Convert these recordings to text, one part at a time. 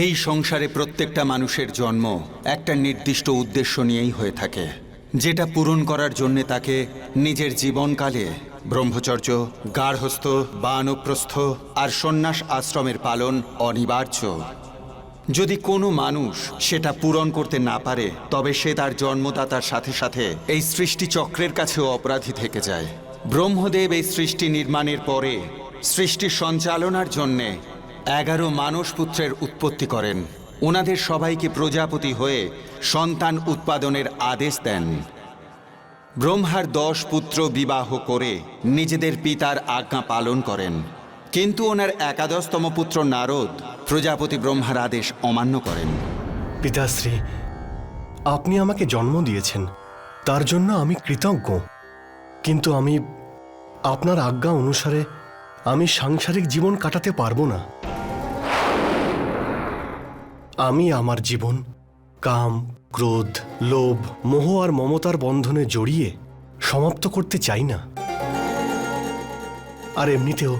এই সংসারে প্রত্যেকটা মানুষের জন্ম একটা নির্দিষ্ট উদ্দেশ্য নিয়েই হয়ে থাকে, যেটা পূরণ করার জন্য তাকে নিজের জীবনকালে ব্রহ্মচর্য, গার্হস্থ, বানপ্রস্থ আর সন্ন্যাস আশ্রমের পালন অনিবার্য। যদি কোনো মানুষ সেটা পূরণ করতে না পারে, তবে সে তার জন্মদাতার সাথে সাথে এই সৃষ্টি চক্রের কাছেও অপরাধী থেকে যায়। ব্রহ্মদেব এই সৃষ্টি নির্মাণের পরে সৃষ্টি সঞ্চালনার জন্যে 11 মানসপুত্রের উৎপত্তি করেন। ওনাদের সবাইকে প্রজাপতি হয়ে সন্তান উৎপাদনের আদেশ দেন। ব্রহ্মার 10 পুত্র বিবাহ করে নিজেদের পিতার আজ্ঞা পালন করেন, কিন্তু ওনার 11তম পুত্র নারদ প্রজাপতি ব্রহ্মার আদেশ অমান্য করেন। পিতাশ্রী, আপনি আমাকে জন্ম দিয়েছেন, তার জন্য আমি কৃতজ্ঞ। কিন্তু আমি আপনার আজ্ঞা অনুসারে আমি সাংসারিক জীবন কাটাতে পারবো না। আমি আমার জীবন কাম, ক্রোধ, লোভ, মোহ আর মমতার বন্ধনে জড়িয়ে সমাপ্ত করতে চাই না। আর এমনিতেও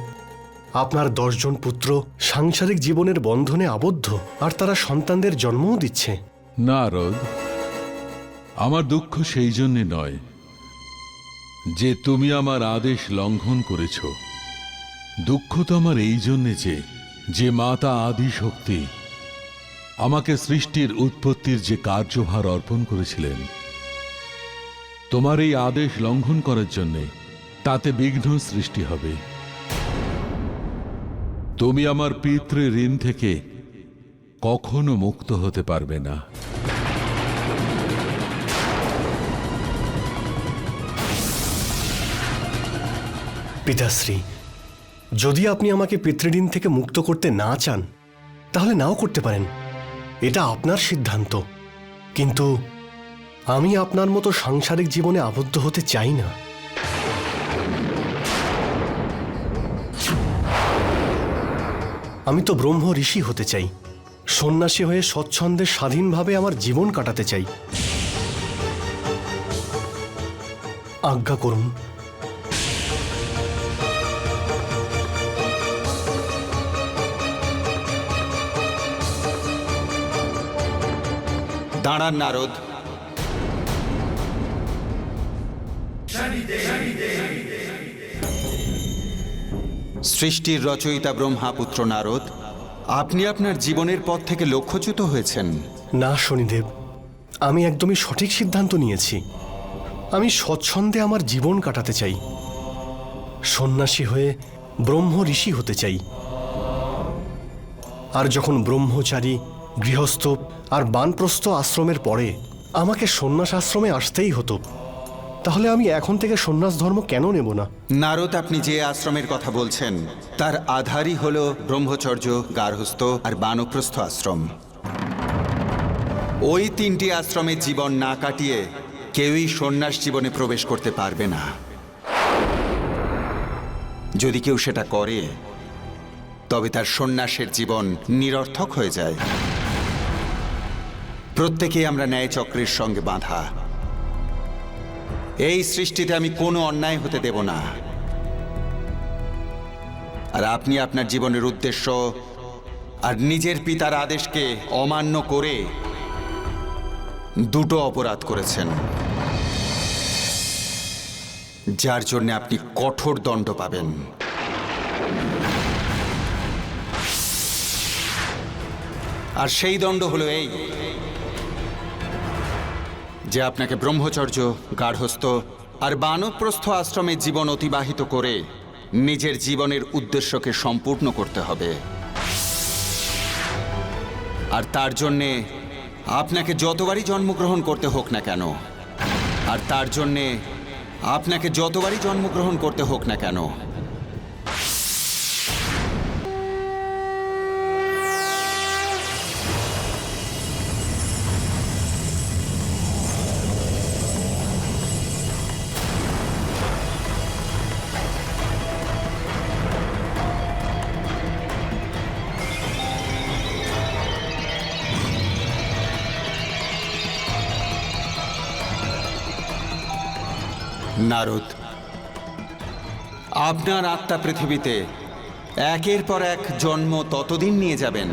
আপনার 10 জন পুত্র সাংসারিক জীবনের বন্ধনে আবদ্ধ, আর তারা সন্তানদের জন্মও দিচ্ছে। নারদ, আমার দুঃখ সেই জন্যে নয় যে তুমি আমার আদেশ লঙ্ঘন করেছ। দুঃখ তো আমার এই জন্যে যে মাতা আদি শক্তি আমাকে সৃষ্টির উৎপত্তির যে কার্যভার অর্পণ করেছিলেন, তোমার এই আদেশ লঙ্ঘন করার জন্যে তাতে বিঘ্ন সৃষ্টি হবে। তুমি আমার পিতৃ ঋণ থেকে কখনো মুক্ত হতে পারবে না। পিতাশ্রী, যদি আপনি আমাকে পিতৃঋণ থেকে মুক্ত করতে না চান, তাহলে নাও করতে পারেন, এটা আপনার সিদ্ধান্ত। কিন্তু আমি আপনার মতো সাংসারিক জীবনে আবদ্ধ হতে চাই না। আমি তো ব্রহ্ম ঋষি হতে চাই, সন্ন্যাসী হয়ে স্বচ্ছন্দে স্বাধীনভাবে আমার জীবন কাটাতে চাই। আজ্ঞা করুন। দাঁড়ান নারদ। সৃষ্টির রচয়িতা ব্রহ্মাপুত্র নারদ, আপনি আপনার জীবনের পথ থেকে লক্ষ্যচ্যুত হয়েছেন। না শনিদেব, আমি একদমই সঠিক সিদ্ধান্ত নিয়েছি। আমি স্বচ্ছন্দে আমার জীবন কাটাতে চাই, সন্ন্যাসী হয়ে ব্রহ্ম ঋষি হতে চাই। আর যখন ব্রহ্মচারী, গৃহস্থ আর বানপ্রস্থ আশ্রমের পরে আমাকে সন্ন্যাস আশ্রমে আসতেই হতো, তাহলে আমি এখন থেকে সন্ন্যাস ধর্ম কেন নেব না? নারদ, আপনি যে আশ্রমের কথা বলছেন তার আধারই হল ব্রহ্মচর্য, গার্হস্থ আর বানপ্রস্থ আশ্রম। ওই 3টি আশ্রমে জীবন না কাটিয়ে কেউই সন্ন্যাস জীবনে প্রবেশ করতে পারবে না। যদি কেউ সেটা করে, তবে তার সন্ন্যাসের জীবন নিরর্থক হয়ে যায়। প্রত্যেকেই আমরা ন্যায় চক্রের সঙ্গে বাঁধা। এই সৃষ্টিতে আমি কোনো অন্যায় হতে দেব না। আর আপনি আপনার জীবনের উদ্দেশ্য আর নিজের পিতার আদেশকে অমান্য করে 2টো অপরাধ করেছেন, যার জন্য আপনি কঠোর দণ্ড পাবেন। আর সেই দণ্ড হলো এই যে আপনাকে ব্রহ্মচর্য, গার্হস্থ আর বানপ্রস্থ আশ্রমে জীবন অতিবাহিত করে নিজের জীবনের উদ্দেশ্যকে সম্পূর্ণ করতে হবে। আর তার জন্যে আপনাকে যতবারই জন্মগ্রহণ করতে হোক না কেন, নারদ, আপনার আত্মা পৃথিবীতে একের পর এক জন্ম ততদিন নিয়ে যাবেন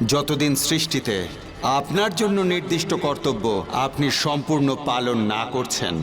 যতদিন সৃষ্টিতে আপনার জন্য নির্দিষ্ট কর্তব্য আপনি সম্পূর্ণ পালন না করছেন।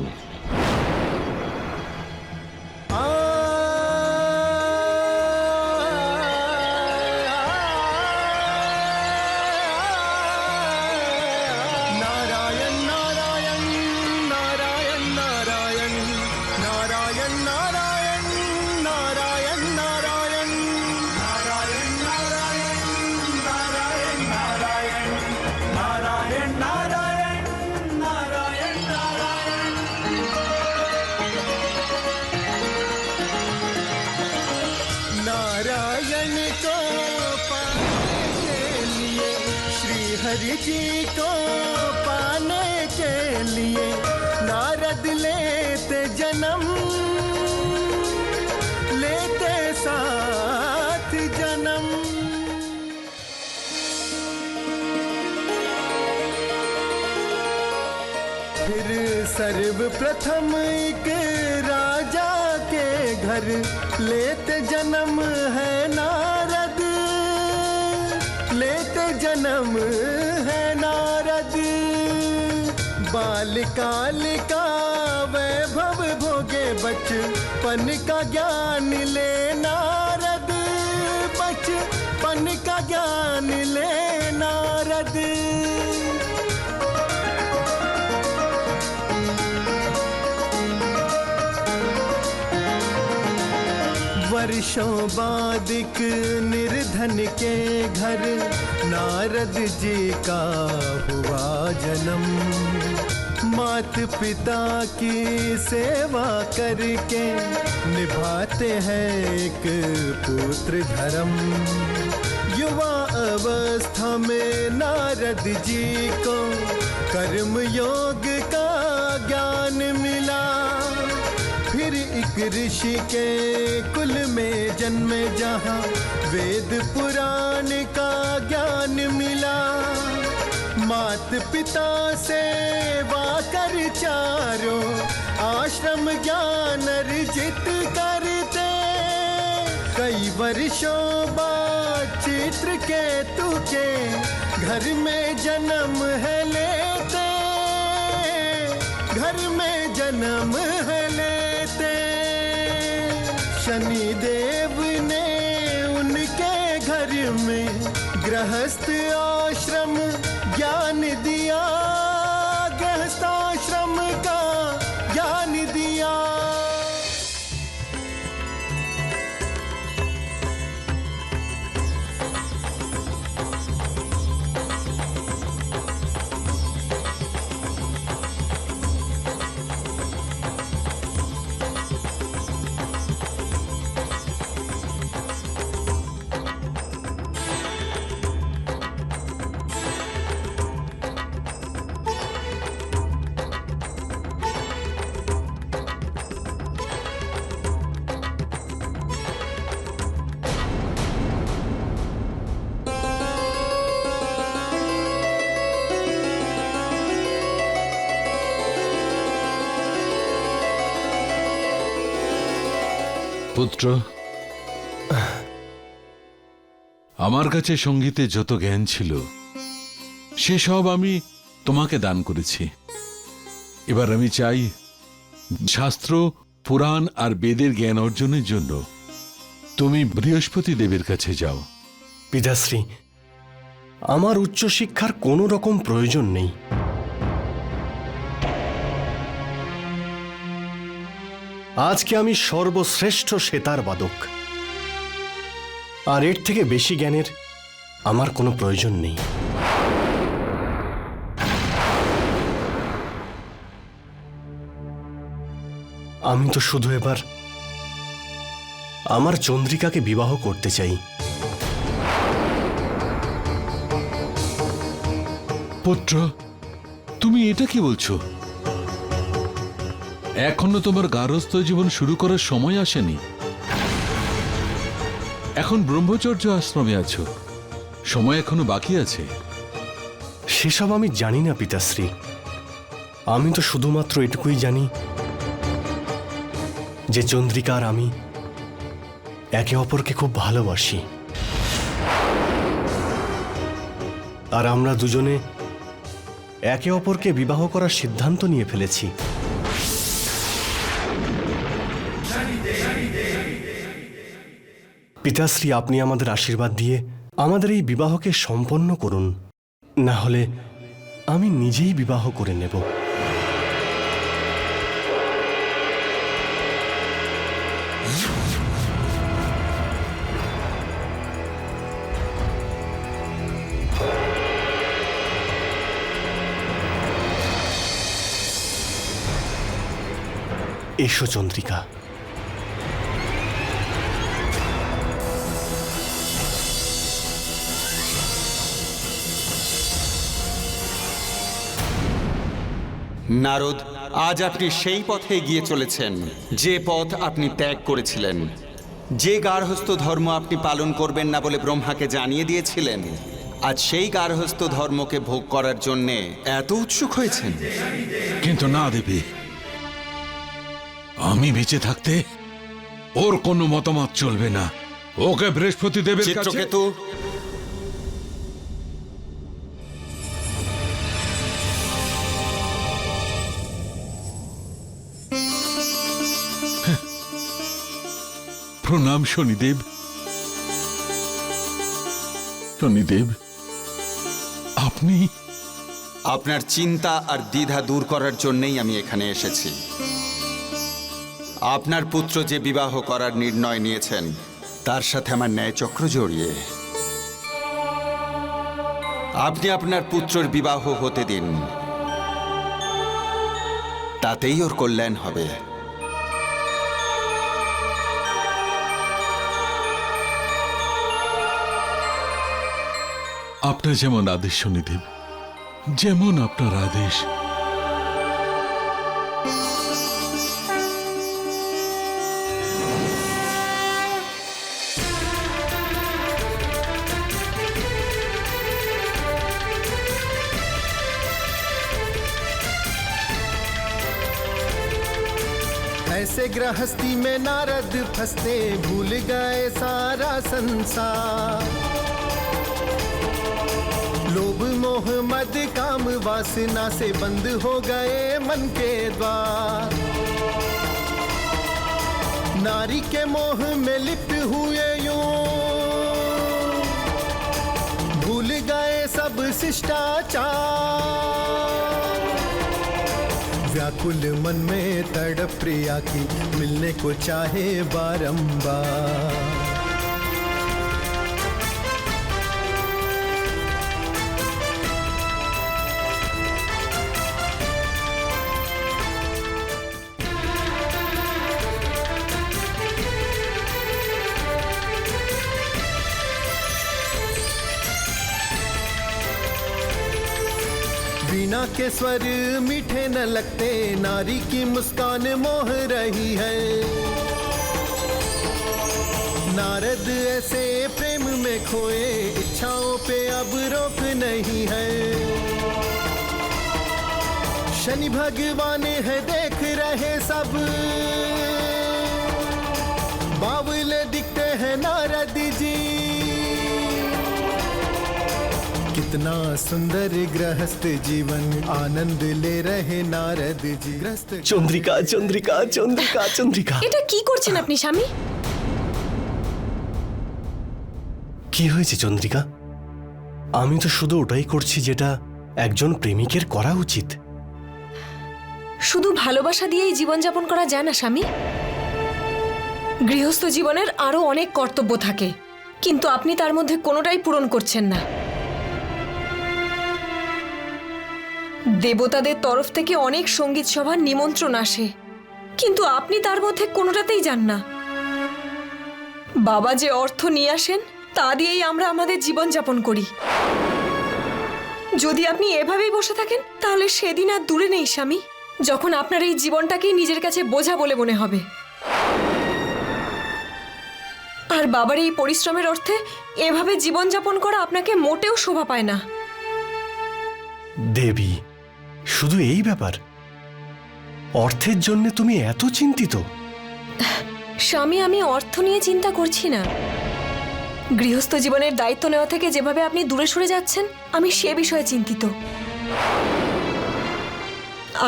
नारायण को पाने के लिए, श्री हरि जी को पाने के लिए नारद लेते जन्म, लेते साथ जन्म। फिर सर्वप्रथम एक राजा के घर लेते जन्म है नारद, लेते जन्म है नारद। बालकाल का वैभव भोगे बचपन का ज्ञान ले नारद, बचपन का ज्ञान ले नारद। वर्षों बाद एक निर्धन के घर नारद जी का हुआ जन्म। मात पिता की सेवा करके निभाते हैं एक पुत्र धर्म। युवा अवस्था में नारद जी को कर्म योग का ज्ञान मिला। फिर एक ऋषि के कुल में जन्मे जहाँ वेद पुराण का ज्ञान मिला। मात पिता सेवा कर चारों आश्रम ज्ञान अर्जित करते। कई वर्षों बाद चित्रकेतु के घर में जन्म है लेते, घर में जन्म है लेते। शनि देव ने उनके घर में गृहस्थ आश्रम ज्ञान दिया, गृहस्थ आश्रम का ज्ञान दिया। পুত্র, আমার কাছে সঙ্গীতের যত জ্ঞান ছিল সেসব আমি তোমাকে দান করেছি। এবার আমি চাই শাস্ত্র, পুরাণ আর বেদের জ্ঞান অর্জনের জন্য তুমি বৃহস্পতি দেবের কাছে যাও। পিতাশ্রী, আমার উচ্চশিক্ষার কোনো রকম প্রয়োজন নেই। আজকে আমি সর্বশ্রেষ্ঠ সেতার বাদক, আর এর থেকে বেশি জ্ঞানের আমার কোনো প্রয়োজন নেই। আমি তো শুধু এবার আমার চন্দ্রিকাকে বিবাহ করতে চাই। পুত্র, তুমি এটা কি বলছো? এখনো তোমার গার্হস্থ্য জীবন শুরু করার সময় আসেনি। এখন ব্রহ্মচর্য আশ্রমে আছো, সময় এখনো বাকি আছে। সেসব আমি জানি না পিতাশ্রী। আমি তো শুধুমাত্র এটুকুই জানি যে চন্দ্রিকা আর আমি একে অপরকে খুব ভালোবাসি। আর আমরা দুজনে একে অপরকে বিবাহ করার সিদ্ধান্ত নিয়ে ফেলেছি। পিতাশ্রী, আপনি আমাদের আশীর্বাদ দিয়ে আমাদের এই বিবাহকে সম্পন্ন করুন, না হলে আমি নিজেই বিবাহ করে নেব। এসো চন্দ্রিকা। নারদ, আজ আপনি সেই পথে এগিয়ে চলেছেন যে পথ আপনি ত্যাগ করেছিলেন, যে গার্হস্থ্য ধর্ম আপনি পালন করবেন না বলে ব্রহ্মাকে জানিয়ে দিয়েছিলেন। আজ সেই গার্হস্থ্য ধর্মকে ভোগ করার জন্যে এত উৎসুক হয়েছেন। কিন্তু না দেবী, আমি বেঁচে থাকতে ওর কোনো মতামত চলবে না। ওকে বৃহস্পতি দেবের কাছে। চিত্রকেতু, প্রণাম শনিদেব। শনিদেব, আপনি? আপনার চিন্তা আর দ্বিধা দূর করার জন্যই আমি এখানে এসেছি। আপনার পুত্র যে বিবাহ করার নির্ণয় নিয়েছেন তার সাথে আমার ন্যায়চক্র জড়িয়ে। আপনি আপনার পুত্রের বিবাহ হতে দিন, তাতেই ওর কল্যাণ হবে। আপনার যেমন আদেশ শনিদেব, যেমন আপনার আদেশ। ऐसे गृहस्थी में नारद फंसते, भूल गए सारा संसार। लोभ मोह मद काम वासना से बंद हो गए मन के द्वार। नारी के मोह में लिप्त हुए यूं, भूल गए सब शिष्टाचार। व्याकुल मन में तड़प प्रिया की, मिलने को चाहे बारंबार। वीणा के स्वर मीठे न लगते, नारी की मुस्कान मोह रही है। नारद ऐसे प्रेम में खोए, इच्छाओं पे अब रोक नहीं है। शनि भगवान है देख रहे सब, बावले दिखते हैं नारद जी। कितना सुंदर गृहस्थ जीवन, आनंद ले रहे नारद जी। गृहस्थ চন্দ্রিকা, চন্দ্রিকা, চন্দ্রিকা, চন্দ্রিকা। এটা কি করছেন আপনি স্বামী? কি হয়েছে চন্দ্রিকা? আমি তো শুধু ওটাই করছি যেটা একজন প্রেমিকের করা উচিত। শুধু ভালোবাসা দিয়েই জীবনযাপন করা যায় না স্বামী। গৃহস্থ জীবনের আরো অনেক কর্তব্য থাকে, কিন্তু আপনি তার মধ্যে কোনোটাই পূরণ করছেন না। দেবতাদের তরফ থেকে অনেক সঙ্গীত সভার নিমন্ত্রণ আসে, কিন্তু আপনি তার মধ্যে কোনোটাতেই যান না। বাবা যে অর্থ নিয়ে আসেন তা দিয়েই আমরা আমাদের জীবনযাপন করি। যদি আপনি এভাবেই বসে থাকেন তাহলে সেদিন আর দূরে নেই স্বামী, যখন আপনার এই জীবনটাকেই নিজের কাছে বোঝা বলে মনে হবে। আর বাবার এই পরিশ্রমের অর্থে এভাবে জীবনযাপন করা আপনাকে মোটেও শোভা পায় না। দেবী, শুধু এই ব্যাপার? অর্থের জন্য তুমি এত চিন্তিত? স্বামী, আমি অর্থ নিয়ে চিন্তা করছি না। গৃহস্থ জীবনের দায়িত্ব নেওয়া থেকে যেভাবে আপনি দূরে সরে যাচ্ছেন, আমি সে বিষয়ে চিন্তিত।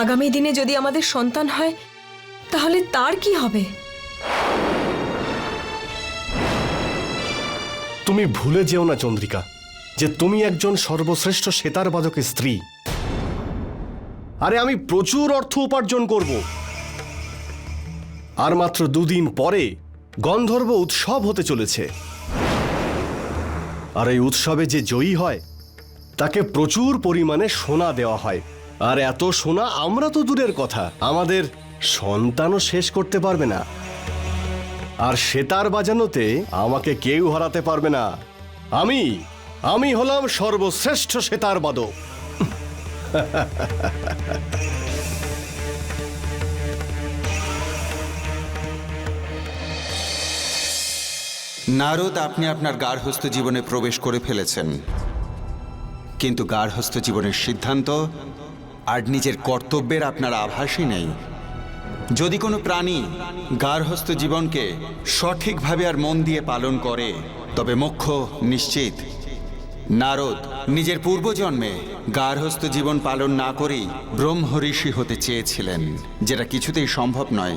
আগামী দিনে যদি আমাদের সন্তান হয়, তাহলে তার কি হবে? তুমি ভুলে যেও না চন্দ্রিকা, যে তুমি একজন সর্বশ্রেষ্ঠ সেতার বাদকের স্ত্রী। আরে আমি প্রচুর অর্থ উপার্জন করব, আর মাত্র 2 দিন পরে গন্ধর্ব উৎসব হতে চলেছে। আর এই উৎসবে যে জয়ী হয় তাকে প্রচুর পরিমাণে সোনা দেওয়া হয়। আর এত সোনা আমরা তো দূরের কথা, আমাদের সন্তানও শেষ করতে পারবে না। আর সেতার বাজানোতে আমাকে কেউ হারাতে পারবে না। আমি হলাম সর্বশ্রেষ্ঠ সেতার বাদক। নারদ, আপনি আপনার গার্হস্থ্য জীবনে প্রবেশ করে ফেলেছেন, কিন্তু গার্হস্থ্য জীবনের সিদ্ধান্ত আর নিজের কর্তব্যের আপনার আভাসই নেই। যদি কোনো প্রাণী গার্হস্থ্য জীবনকে সঠিকভাবে আর মন দিয়ে পালন করে, তবে মোক্ষ নিশ্চিত। নারদ নিজের পূর্বজন্মে গার্হস্থ্য জীবন পালন না করেই ব্রহ্ম ঋষি হতে চেয়েছিলেন, যেটা কিছুতেই সম্ভব নয়।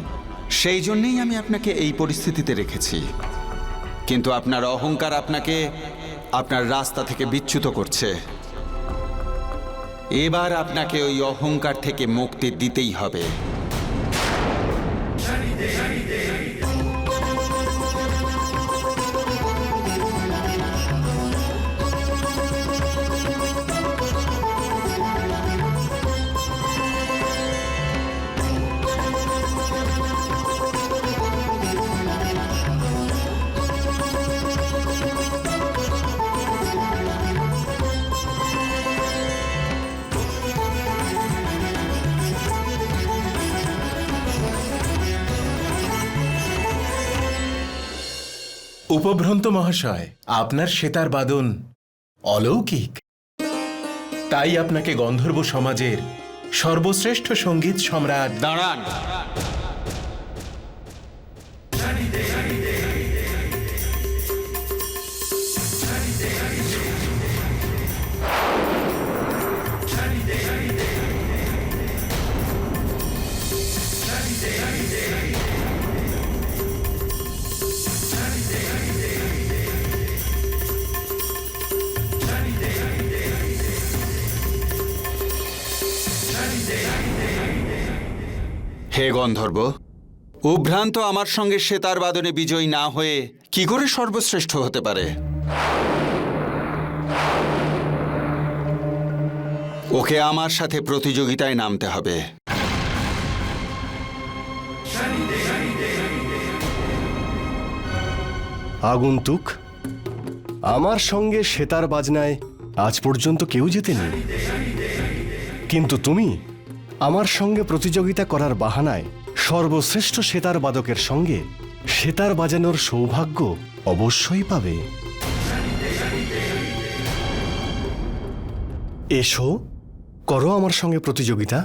সেই জন্যেই আমি আপনাকে এই পরিস্থিতিতে রেখেছি। কিন্তু আপনার অহংকার আপনাকে আপনার রাস্তা থেকে বিচ্যুত করছে। এবার আপনাকে ওই অহংকার থেকে মুক্তি দিতেই হবে। উপভ্রান্ত মহাশয়, আপনার সেতার বাদন অলৌকিক। তাই আপনাকে গন্ধর্ব সমাজের সর্বশ্রেষ্ঠ সঙ্গীত সম্রাট। দাঁড়ান। হে গন্ধর্ব, উভ্রান্ত আমার সঙ্গে সেতার বাদনে বিজয়ী না হয়ে কি করে সর্বশ্রেষ্ঠ হতে পারে? ওকে আমার সাথে প্রতিযোগিতায় নামতে হবে। আগন্তুক, আমার সঙ্গে সেতার বাজনায় আজ পর্যন্ত কেউ জেতেনি, কিন্তু তুমি আমার সঙ্গে প্রতিযোগিতা করার বাহানায় সর্বশ্রেষ্ঠ সেতার বাদকের সঙ্গে সেতার বাজানোর সৌভাগ্য অবশ্যই পাবে। এসো, করো আমার সঙ্গে প্রতিযোগিতা।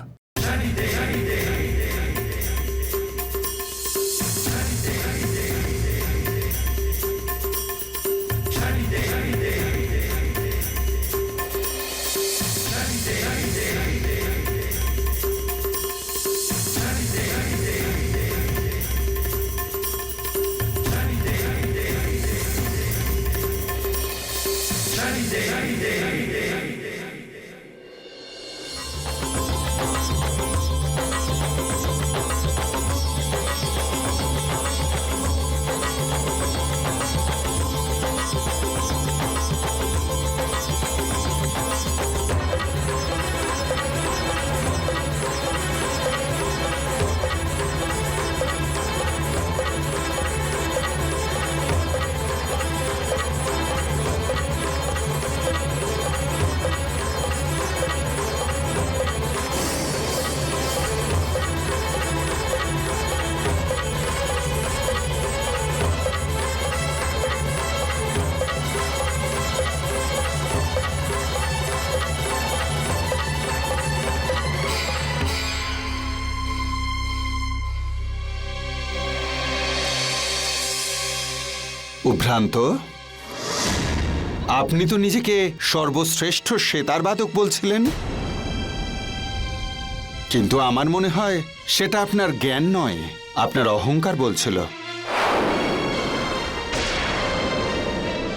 উভ্রান্ত, আপনি তো নিজেকে সর্বশ্রেষ্ঠ সেতার বাদক বলছিলেন, কিন্তু আমার মনে হয় সেটা আপনার জ্ঞান নয়, আপনার অহংকার বলছিল।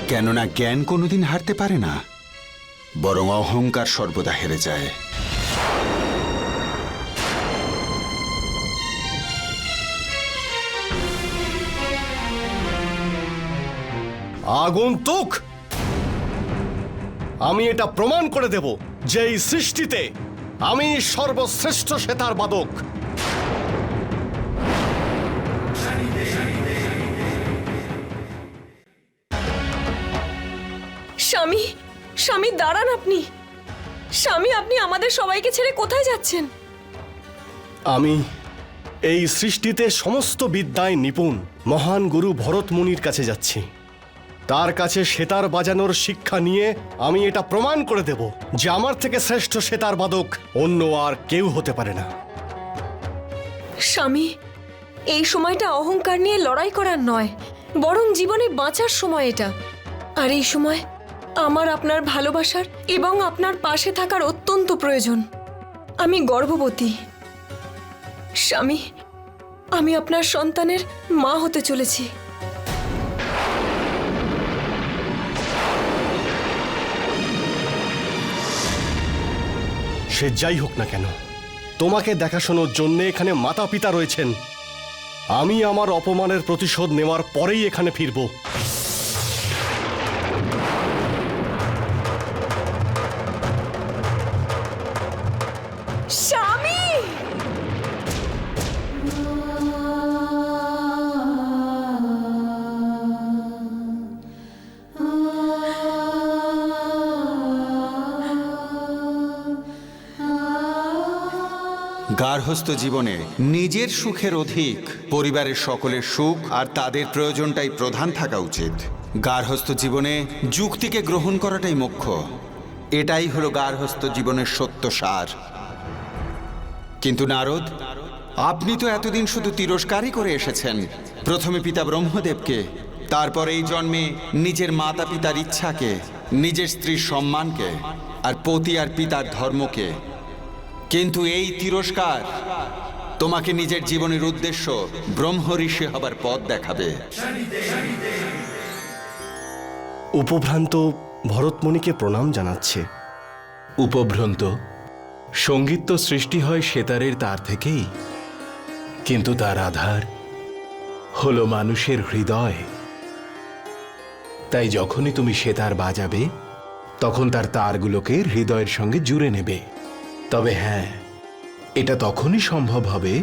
কেননা জ্ঞান কোনোদিন হারতে পারে না, বরং অহংকার সর্বদা হেরে যায়। আগন্তুক, আমি এটা প্রমাণ করে দেব যে এই সৃষ্টিতে আমি সর্বশ্রেষ্ঠ সেতার বাদক। স্বামী, স্বামী দাঁড়ান আপনি। স্বামী, আপনি আমাদের সবাইকে ছেড়ে কোথায় যাচ্ছেন? আমি এই সৃষ্টিতে সমস্ত বিদ্যায় নিপুণ মহান গুরু ভরত মুনির কাছে যাচ্ছি। তার কাছে সেতার বাজানোর শিক্ষা নিয়ে আমি এটা প্রমাণ করে দেব যে আমার থেকে শ্রেষ্ঠ সেতার বাদক অন্য আর কেউ হতে পারে না। স্বামী, এই সময়টা অহংকার নিয়ে লড়াই করার নয়, বরং জীবনে বাঁচার সময় এটা। আর এই সময় আমার আপনার ভালোবাসার এবং আপনার পাশে থাকার অত্যন্ত প্রয়োজন। আমি গর্ভবতী। স্বামী, আমি আপনার সন্তানের মা হতে চলেছি। সে যাই হোক না কেন, তোমাকে দেখাশোনার জন্য এখানে মাতা পিতা রয়েছেন। আমি আমার অপমানের প্রতিশোধ নেওয়ার পরেই এখানে ফিরব। স্বামী, গার্হস্থ্য জীবনে নিজের সুখের অধিক পরিবারের সকলের সুখ আর তাদের প্রয়োজনটাই প্রধান থাকা উচিত। গার্হস্থ্য জীবনে যুক্তিকে গ্রহণ করাটাই মুখ্য। এটাই হলো গার্হস্থ্য জীবনের সত্য সার। কিন্তু নারদ, আপনি তো এতদিন শুধু তিরস্কারই করে এসেছেন। প্রথমে পিতা ব্রহ্মদেবকে, তারপর এই জন্মে নিজের মাতা পিতার ইচ্ছাকে, নিজের স্ত্রীর সম্মানকে, আর পতি আর পিতার ধর্মকে। কিন্তু এই তিরস্কার তোমাকে নিজের জীবনের উদ্দেশ্য ব্রহ্ম ঋষি হবার পথ দেখাবে। উপভ্রান্ত ভরতমুনিকে প্রণাম জানাচ্ছে। উপভ্রান্ত, সঙ্গীত তো সৃষ্টি হয় সেতারের তার থেকেই, কিন্তু তার আধার হলো মানুষের হৃদয়। তাই যখনই তুমি সেতার বাজাবে, তখন তার তারগুলোকে হৃদয়ের সঙ্গে জুড়ে নেবে। তবে হ্যাঁ, এটা তখনই সম্ভব হবে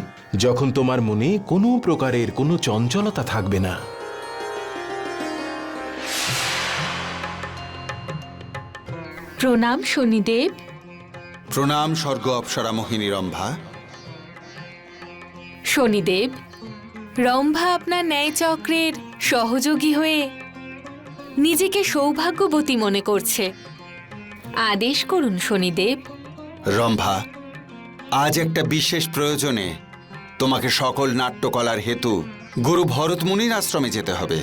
যখন তোমার মনে কোনো প্রকারের কোনো চঞ্চলতা থাকবে না। প্রণাম শনিদেব। প্রণাম স্বর্গ অপ্সরা মোহিনী রম্ভা। শনিদেব, রম্ভা আপনার ন্যায়চক্রের সহযোগী হয়ে নিজেকে সৌভাগ্যবতী মনে করছে। আদেশ করুন শনিদেব। রম্ভা, আজ একটা বিশেষ প্রয়োজনে তোমাকে সকল নাট্যকলার হেতু গুরু ভরত মুনির আশ্রমে যেতে হবে।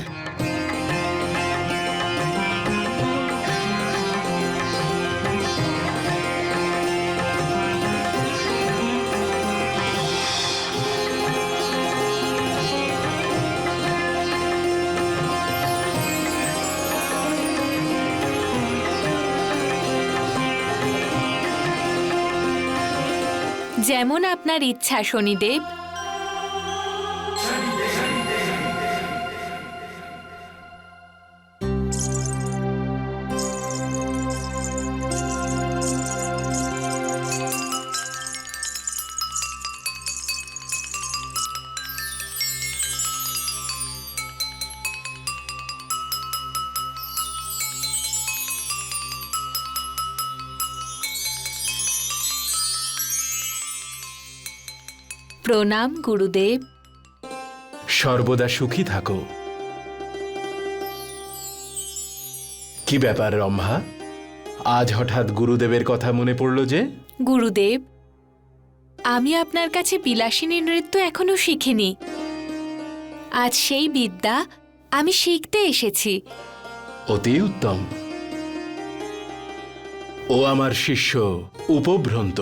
যেমন আপনার ইচ্ছা শনিদেব। প্রণাম গুরুদেব। সর্বদা সুখী থাকো। কি ব্যাপার রম্ভা, আজ হঠাৎ গুরুদেবের কথা মনে পড়ল যে? গুরুদেব, আমি আপনার কাছে বিলাসিনী নৃত্য এখনো শিখিনি। আজ সেই বিদ্যা আমি শিখতে এসেছি। অতি উত্তম। ও আমার শিষ্য উপভ্রন্ত।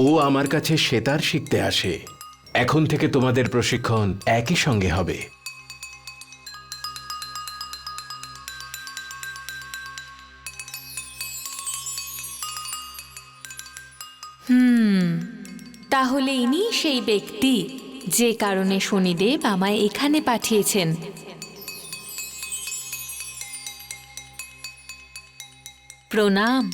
ও আমার কাছে সেতার শিখতে আসে। এখন থেকে তোমাদের প্রশিক্ষণ একই সঙ্গে হবে। তাহলে ইনি সেই ব্যক্তি যে কারণে শনিদেব আমায় এখানে পাঠিয়েছেন। প্রণাম।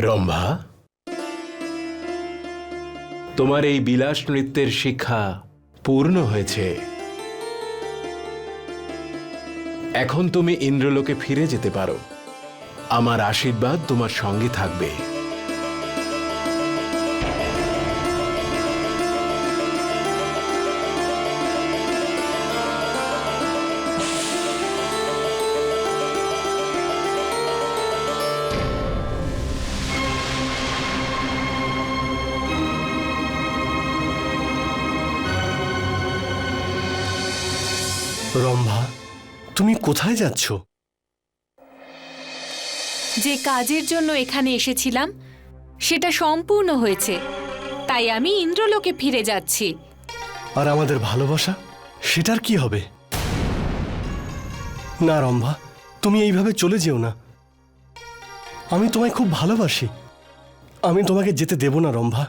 রম্ভা, তোমার এই বিলাস নৃত্যের শিক্ষা পূর্ণ হয়েছে। এখন তুমি ইন্দ্রলোকে ফিরে যেতে পারো। আমার আশীর্বাদ তোমার সঙ্গে থাকবে। রম্ভা, তুমি কোথায় যাচ্ছ? যে কাজের জন্য এখানে এসেছিলাম সেটা সম্পূর্ণ হয়েছে, তাই আমি ইন্দ্রলোকে ফিরে যাচ্ছি। আর আমাদের ভালোবাসা, সেটার কি হবে? না রম্ভা, তুমি এইভাবে চলে যেও না। আমি তোমায় খুব ভালোবাসি। আমি তোমাকে যেতে দেব না রম্ভা।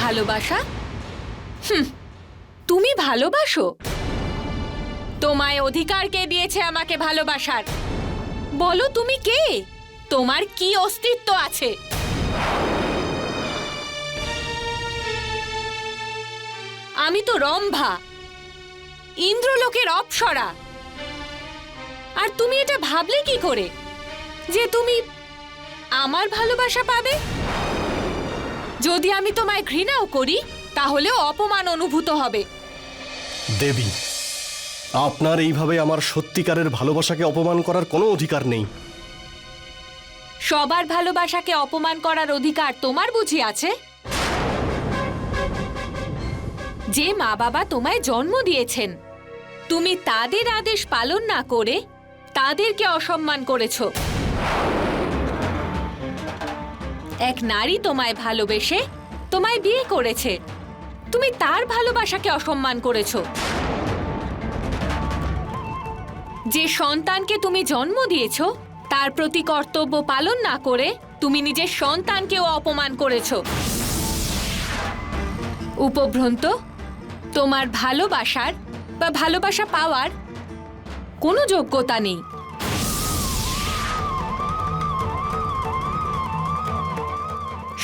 ভালোবাসা? তুমি ভালোবাসো? তোমায় অধিকার কে দিয়েছে আমাকে ভালোবাসার? বলো তুমি কে? তোমার কি অস্তিত্ব আছে? আমি তো রম্ভা, ইন্দ্রলোকের অপ্সরা। আর তুমি এটা ভাবলে কি করে যে তুমি আমার ভালোবাসা পাবে? যদি আমি তোমায় ঘৃণাও করি তাহলেও অপমান অনুভূত হবে। দেবী, আপনার এইভাবে আমার সত্যিকারের ভালোবাসাকে অপমান করার কোনো অধিকার নেই। সবার ভালোবাসাকে অপমান করার অধিকার তোমার বুঝি আছে? যে মা বাবা তোমায় জন্ম দিয়েছেন, তুমি তাদের আদেশ পালন না করে তাদেরকে অসম্মান করেছো। এক নারী তোমায় ভালোবেসে তোমায় বিয়ে করেছে, তুমি তার ভালোবাসাকে অসম্মান করেছো। যে সন্তানকে তুমি জন্ম দিয়েছো তার প্রতি কর্তব্য পালন না করে তুমি নিজের সন্তানকেও অপমান করেছো। উপভ্রন্ত, তোমার ভালোবাসার বা ভালোবাসা পাওয়ার কোনো যোগ্যতা নেই।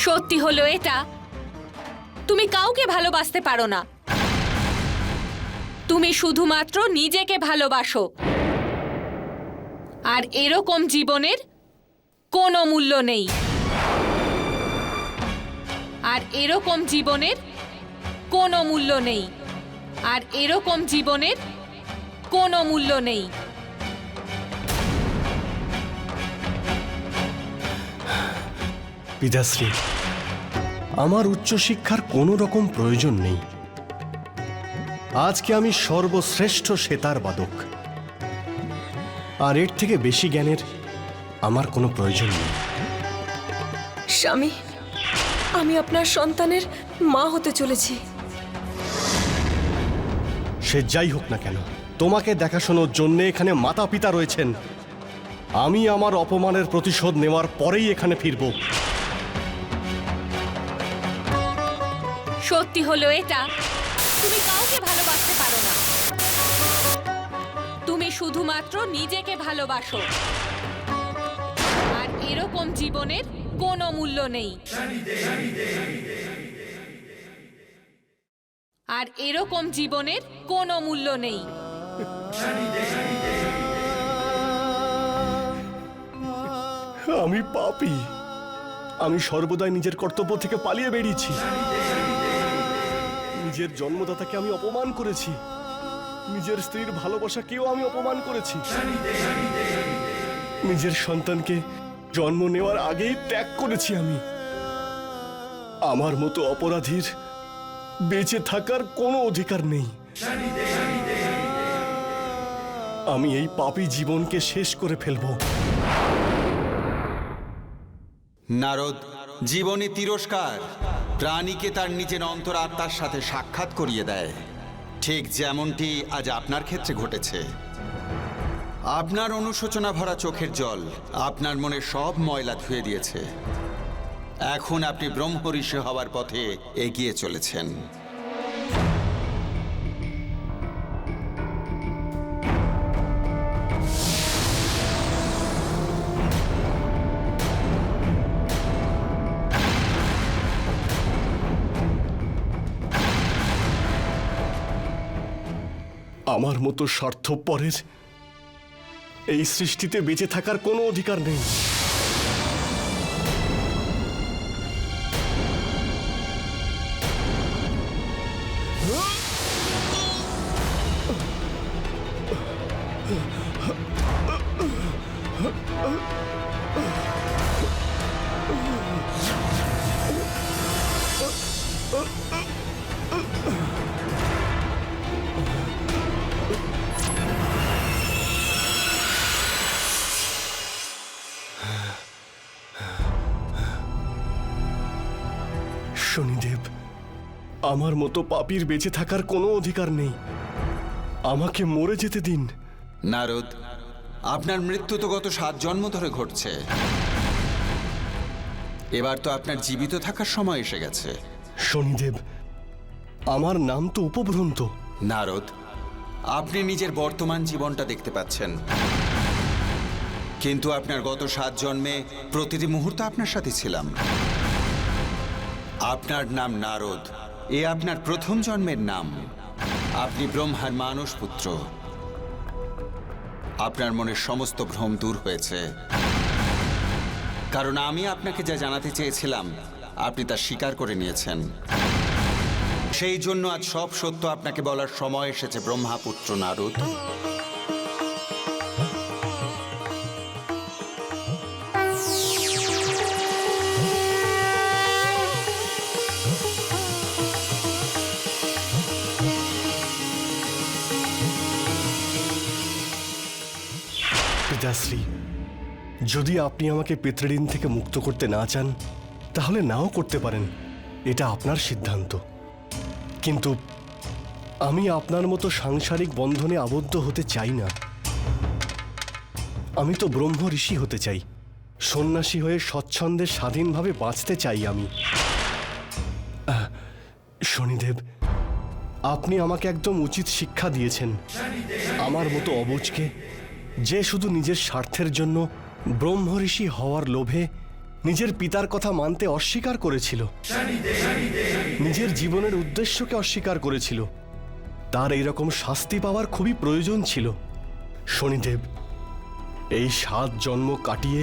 সত্যি হলো এটা, তুমি কাউকে ভালোবাসতে পারো না। তুমি শুধুমাত্র নিজেকে ভালোবাসো। আর এরকম জীবনের কোনো মূল্য নেই। আর আর এরকম জীবনের কোনো মূল্য নেই। আর এরকম জীবনের কোনো মূল্য নেই। পিতাশ্রী, আমার উচ্চশিক্ষার কোনো রকম প্রয়োজন নেই। আজকে আমি সর্বশ্রেষ্ঠ সেতার বাদক, আর এর থেকে বেশি জ্ঞানের আমার কোনো প্রয়োজন নেই। স্বামী, আমি আপনার সন্তানের মা হতে চলেছি। সে যাই হোক না কেন, তোমাকে দেখাশোনার জন্য এখানে মাতা পিতা রয়েছেন। আমি আমার অপমানের প্রতিশোধ নেওয়ার পরেই এখানে ফিরব। সত্যি হলো এটা, তুমি কাউকে ভালোবাসতে পারো না। তুমি শুধুমাত্র নিজেকে ভালোবাসো। আর এরকম জীবনের কোনো মূল্য নেই। আর এরকম জীবনের কোনো মূল্য নেই। আমি পাপী। আমি সর্বদাই নিজের কর্তব্য থেকে পালিয়ে বেরিয়েছি। নিজের জন্মদাতাকে আমি অপমান করেছি। নিজের স্ত্রীর ভালোবাসাকেও আমি অপমান করেছি। নিজের সন্তানকে জন্ম নেওয়ার আগেই ত্যাগ করেছি আমি। আমার মতো অপরাধীর বেঁচে থাকার কোনো অধিকার নেই। আমি এই পাপী জীবনকে শেষ করে ফেলবো। নারদ, জীবনে তিরস্কার প্রাণীকে তার নিজের অন্তরাত্মার সাথে সাক্ষাৎ করিয়ে দেয়, ঠিক যেমনটি আজ আপনার ক্ষেত্রে ঘটেছে। আপনার অনুশোচনা ভরা চোখের জল আপনার মনে সব ময়লা ধুয়ে দিয়েছে। এখন আপনি ব্রহ্ম ঋষি হওয়ার পথে এগিয়ে চলেছেন। আমার মতো স্বার্থপরের এই সৃষ্টিতে বেঁচে থাকার কোনো অধিকার নেই। শনিদেব, আমার মতো পাপীর বেঁচে থাকার কোনো অধিকার নেই। আমাকে মরে যেতে দিন। নারদ, আপনার মৃত্যু তো গত 7 জন্ম ধরে ঘটছে। এবার তো আপনার জীবিত থাকার সময় এসে গেছে। শনিদেব, আমার নাম তো উপভ্রন্ত। নারদ, আপনি নিজের বর্তমান জীবনটা দেখতে পাচ্ছেন, কিন্তু আপনার গত 7 জন্মে প্রতিটি মুহূর্ত আপনার সাথে ছিলাম। আপনার নাম নারদ, এ আপনার প্রথম জন্মের নাম। আপনি ব্রহ্মার মানস পুত্র। আপনার মনের সমস্ত ভ্রম দূর হয়েছে, কারণ আমি আপনাকে যা জানাতে চেয়েছিলাম আপনি তা স্বীকার করে নিয়েছেন। সেই জন্য আজ সব সত্য আপনাকে বলার সময় এসেছে ব্রহ্মাপুত্র নারদ। পিতাশ্রী, যদি আপনি আমাকে পিতৃঋণ থেকে মুক্ত করতে না চান তাহলে নাও করতে পারেন, এটা আপনার সিদ্ধান্ত। কিন্তু আমি আপনার মতো সাংসারিক বন্ধনে আবদ্ধ হতে চাই না। আমি তো ব্রহ্ম ঋষি হতে চাই। সন্ন্যাসী হয়ে স্বচ্ছন্দে স্বাধীনভাবে বাঁচতে চাই আমি। শনিদেব, আপনি আমাকে একদম উচিত শিক্ষা দিয়েছেন। আমার মতো অবুঝকে, যে শুধু নিজের স্বার্থের জন্য ব্রহ্ম ঋষি হওয়ার লোভে নিজের পিতার কথা মানতে অস্বীকার করেছিল, নিজের জীবনের উদ্দেশ্যকে অস্বীকার করেছিল, তার এইরকম শাস্তি পাওয়ার খুবই প্রয়োজন ছিল। শনিদেব, এই 7 জন্ম কাটিয়ে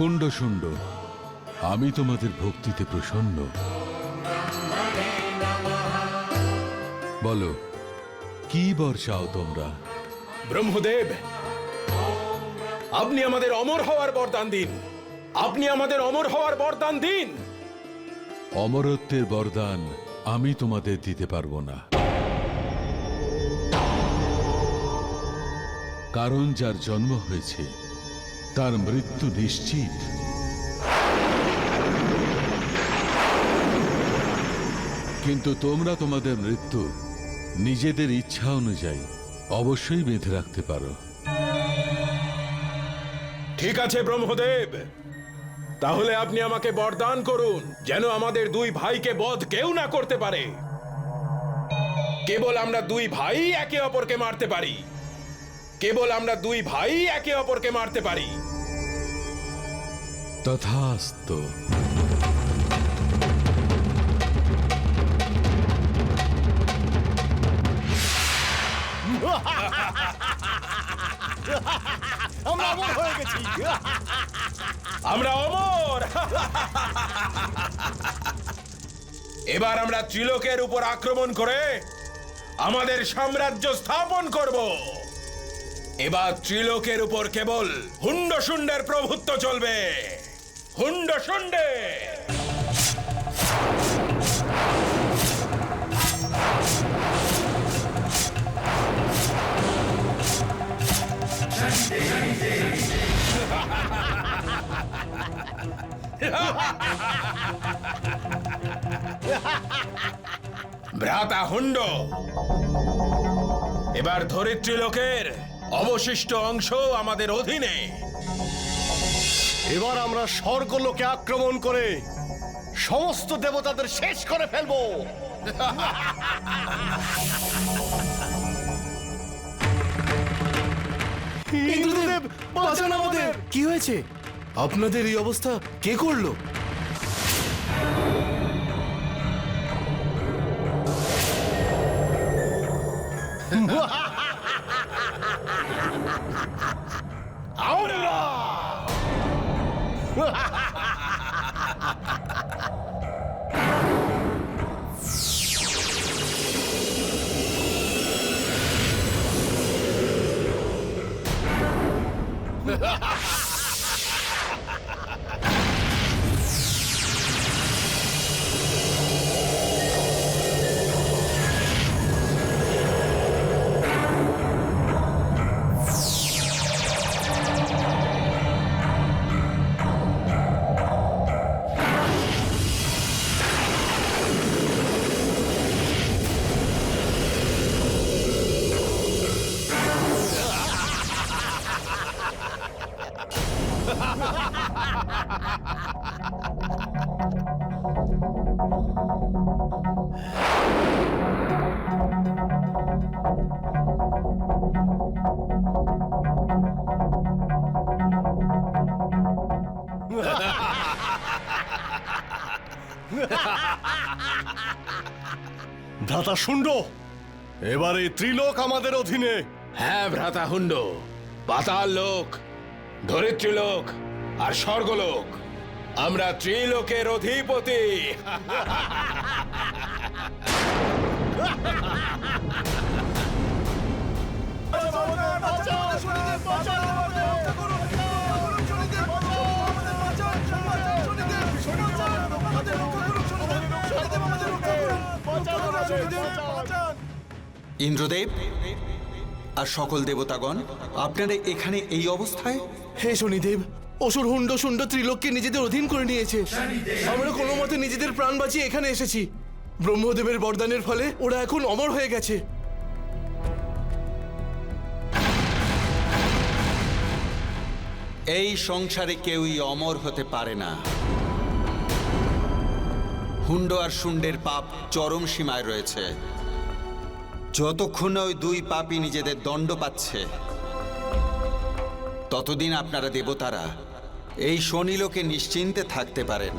কুণ্ডশুণ্ড, আমি তোমাদের ভক্তিতে প্রসন্ন। বলো, কি বর চাও তোমরা? ব্রহ্মদেব, আপনি আমাদের অমর হওয়ার বরদান দিন। আপনি আমাদের অমর হওয়ার বরদান দিন। অমরত্বের বরদান আমি তোমাদের দিতে পারবো না, কারণ যার জন্ম হয়েছে তার মৃত্যু নিশ্চিত। কিন্তু তোমরা তোমাদের মৃত্যু নিজেদের ইচ্ছা অনুযায়ী অবশ্যই বেঁধে রাখতে পারো। ঠিক আছে ব্রহ্মদেব, তাহলে আপনি আমাকে বরদান করুন যেন আমাদের দুই ভাইকে বধ কেউ না করতে পারে। কেবল আমরা দুই ভাই একে অপরকে মারতে পারি। কেবল আমরা দুই ভাই একে অপরকে মারতে পারি। তথাস্তু। আমরা অমর। এবার আমরা ত্রিলোকের উপর আক্রমণ করে আমাদের সাম্রাজ্য স্থাপন করব। এবার ত্রিলোকের উপর কেবল হুণ্ডশুণ্ডের প্রভুত্ব চলবে। হুণ্ডশুণ্ডে। ভ্রাতা হুণ্ড, এবার ধরিত্রী লোকের অবশিষ্ট অংশ আমাদের অধীনে। এবার আমরা স্বর্গলোকে আক্রমণ করে সমস্ত দেবতাদের শেষ করে ফেলবো। ইন্দ্রদেব, বাঁচান আমাদের! কি হয়েছে? আপনাদের এই অবস্থা কে করলো? ভ্রাতা শুণ্ড, এবারে ত্রিলোক আমাদের অধীনে। হ্যাঁ ভ্রাতা হুণ্ড, পাতাল লোক, ধরিত্রী লোক আর স্বর্গলোক, আমরা ত্রিলোকের অধিপতি। ইন্দ্রদেব আর সকল দেবতাগণ, আপনারা এখানে এই অবস্থায়? হে শনিদেব, অসুর হুণ্ড শুণ্ড ত্রিলোককে নিজেদের অধীন করে নিয়েছে। আমরা কোনো মতে নিজেদের প্রাণ বাঁচিয়ে এখানে এসেছি। ব্রহ্মদেবের বরদানের ফলে ওরা এখন অমর হয়ে গেছে। এই সংসারে কেউই অমর হতে পারে না। হুণ্ড আর শুণ্ডের পাপ চরম সীমায় রয়েছে। যতক্ষণ ওই দুই পাপী নিজেদের দণ্ড পাচ্ছে, ততদিন আপনারা দেবতারা এই শনিলোকে নিশ্চিন্তে থাকতে পারেন।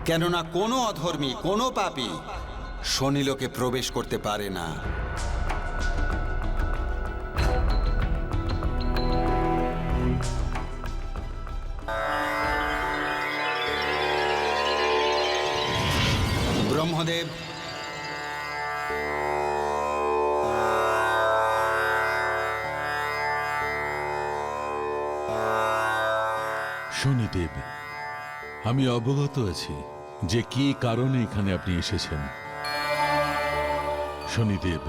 কেননা কোনো অধর্মী, কোনো পাপী শনিলোকে প্রবেশ করতে পারে না। ব্রহ্মদেব, শনিদেব, আমি অবগত আছি যে কি কারণে এখানে আপনি এসেছেন। শনিদেব,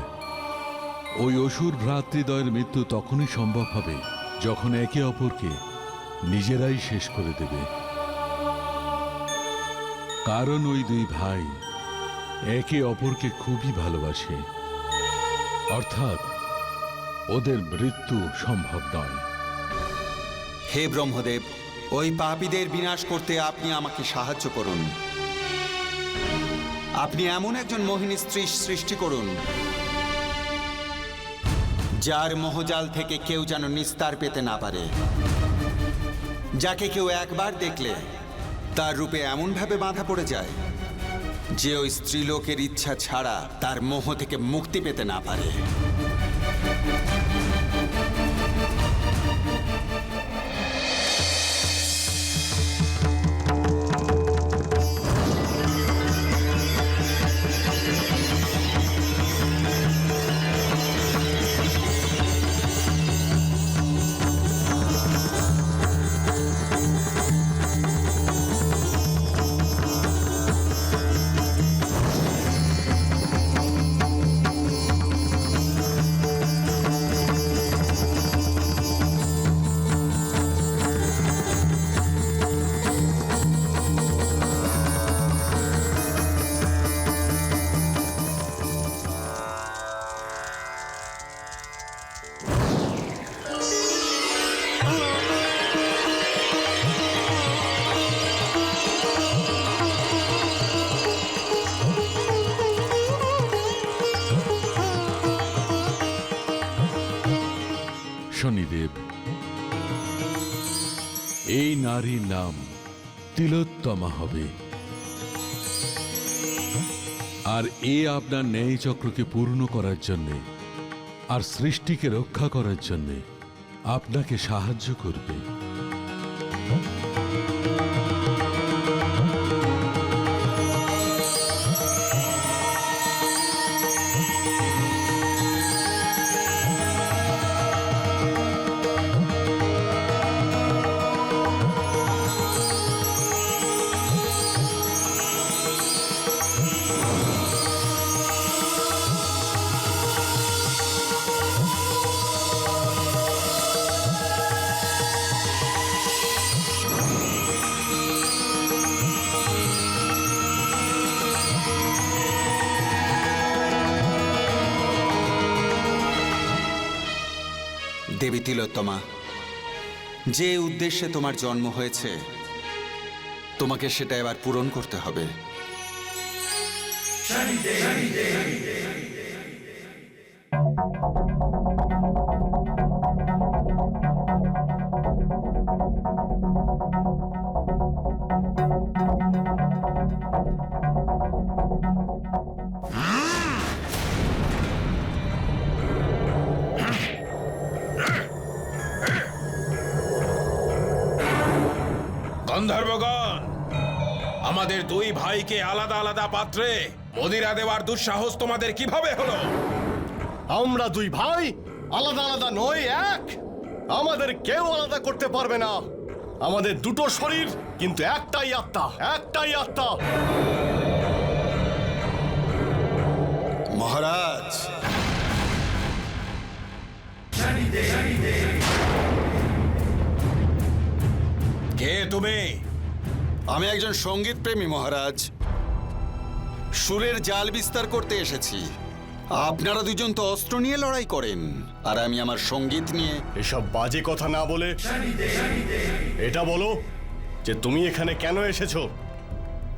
ওই অসুর ভ্রাতৃদ্বয়ের মৃত্যু তখনই সম্ভব হবে যখন একে অপরকে নিজেরাই শেষ করে দেবে। কারণ ওই দুই ভাই একে অপরকে খুবই ভালোবাসে, অর্থাৎ ওদের মৃত্যু সম্ভব নয়। হে ব্রহ্মদেব, ওই পাপীদের বিনাশ করতে আপনি আমাকে সাহায্য করুন। আপনি এমন একজন মোহিনী স্ত্রী সৃষ্টি করুন যার মোহজাল থেকে কেউ যেন নিস্তার পেতে না পারে, যাকে কেউ একবার দেখলে তার রূপে এমনভাবে বাঁধা পড়ে যায় যে ওই স্ত্রীলোকের ইচ্ছা ছাড়া তার মোহ থেকে মুক্তি পেতে না পারে। শনিদেব, এই নারীর নাম তিলোত্তমা হবে, আর এ আপনার ন্যায় চক্রকে পূর্ণ করার জন্যে আর সৃষ্টিকে রক্ষা করার জন্যে আপনাকে সাহায্য করবে। দেবী তিলোত্তমা, যে উদ্দেশ্যে তোমার জন্ম হয়েছে তোমাকে সেটা এবার পূরণ করতে হবে। গন্ধর্বগণ, আমাদের দুই ভাইকে আলাদা আলাদা পাত্রে মদিরা দেওয়ার দুঃসাহস তোমাদের কিভাবে হলো? আমরা দুই ভাই আলাদা আলাদা নয়, এক। আমাদের কেউ আলাদা করতে পারবে না। আমাদের দুটো শরীর, কিন্তু একটাই আত্মা, একটাই আত্মা। মহারাজ, কে তুমি? আমি একজন সঙ্গীত প্রেমী মহারাজ। সুরের জাল বিস্তার করতে এসেছি। আপনারা দুজন তো অস্ত্র নিয়ে লড়াই করেন, আর আমি আমার সঙ্গীত নিয়ে। এসব বাজে কথা না বলে এটা বলো যে তুমি এখানে কেন এসেছো?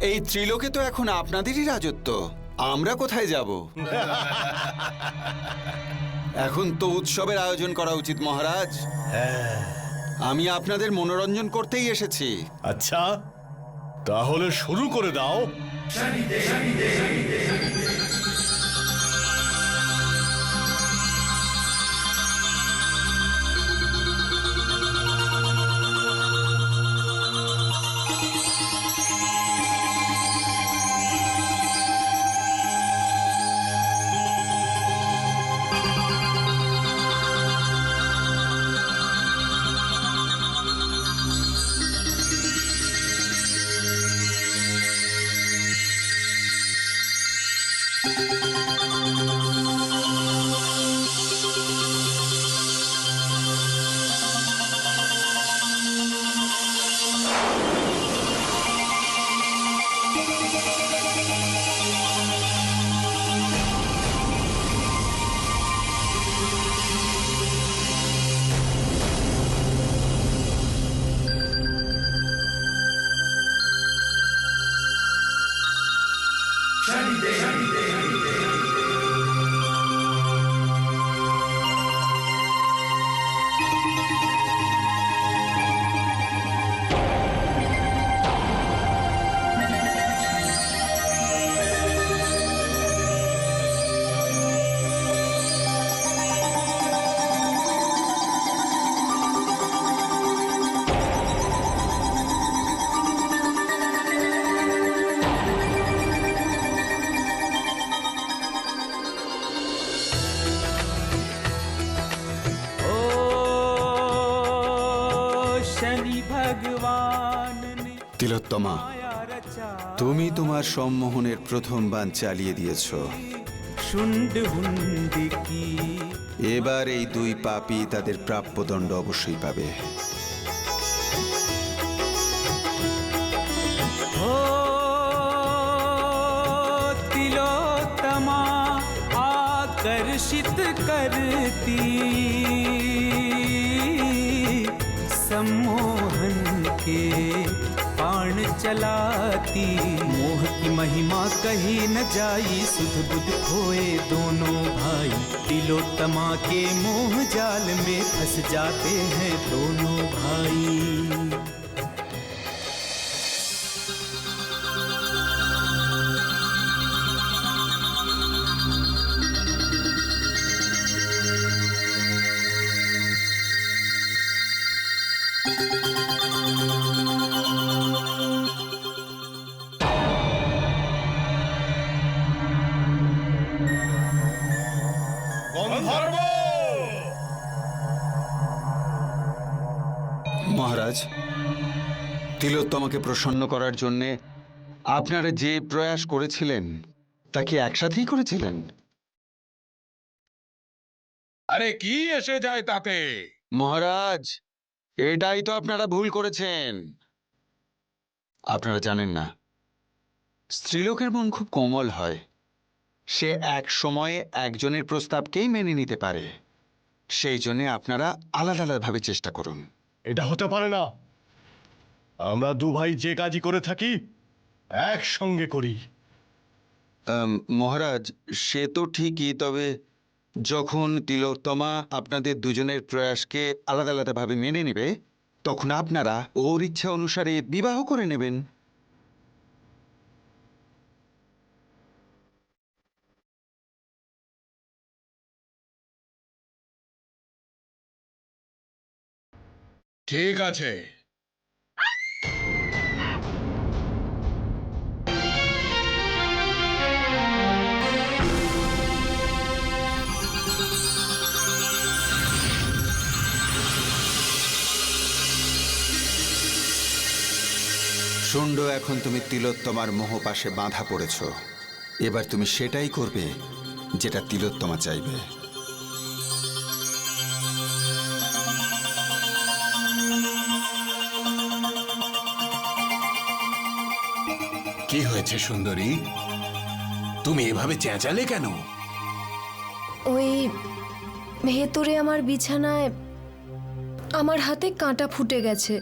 এই ত্রিলোকে তো এখন আপনাদেরই রাজত্ব, আমরা কোথায় যাব? এখন তো উৎসবের আয়োজন করা উচিত মহারাজ। আমি আপনাদের মনোরঞ্জন করতেই এসেছি। আচ্ছা, তাহলে শুরু করে দাও। তিলোত্তমা, তুমি তোমার সম্মোহনের প্রথম বাণ চালিয়ে দিয়েছ। এবার এই দুই পাপী তাদের প্রাপ্য দণ্ড অবশ্যই পাবে। तिलोत्तमा आकर्षित करती सम्मोहन के बाण चलाती मोह की महिमा कही न जाई सुध बुध खोए दोनों भाई तिलोत्तमा के मोह जाल में फंस जाते हैं दोनों भाई। মহারাজ, তিলোত্তমাকে প্রসন্ন করার জন্যে আপনারা যে প্রয়াস করেছিলেন তা কি একসাথেই করেছিলেন? আরে কি এসে যায় তাতে? মহারাজ, এটাই তো আপনারা ভুল করেছেন। আপনারা জানেন না, স্ত্রীলোকের মন খুব কোমল হয়। সে এক সময়ে একজনের প্রস্তাবকেই মেনে নিতে পারে। সেই জন্যে আপনারা আলাদা আলাদাভাবে চেষ্টা করুন। এটা হতে পারে না। আমরা দু ভাই যে কাজই করে থাকি একসঙ্গে করি। মহারাজ, সে তো ঠিকই, তবে যখন তিলোত্তমা আপনাদের দুজনের প্রয়াসকে আলাদা আলাদাভাবে মেনে নেবে, তখন আপনারা ওর ইচ্ছা অনুসারে বিবাহ করে নেবেন। ঠিক আছে, শুণ্ড, এখন তুমি তিলোত্তমার মোহপাশে বাঁধা পড়েছ। এবার তুমি সেটাই করবে যেটা তিলোত্তমা চাইবে। কি হয়েছে সুন্দরী? তুমি এভাবে চেঁচালে কেন? ওই ভেতরে আমার বিছানায় আমার হাতে কাঁটা ফুটে গেছে,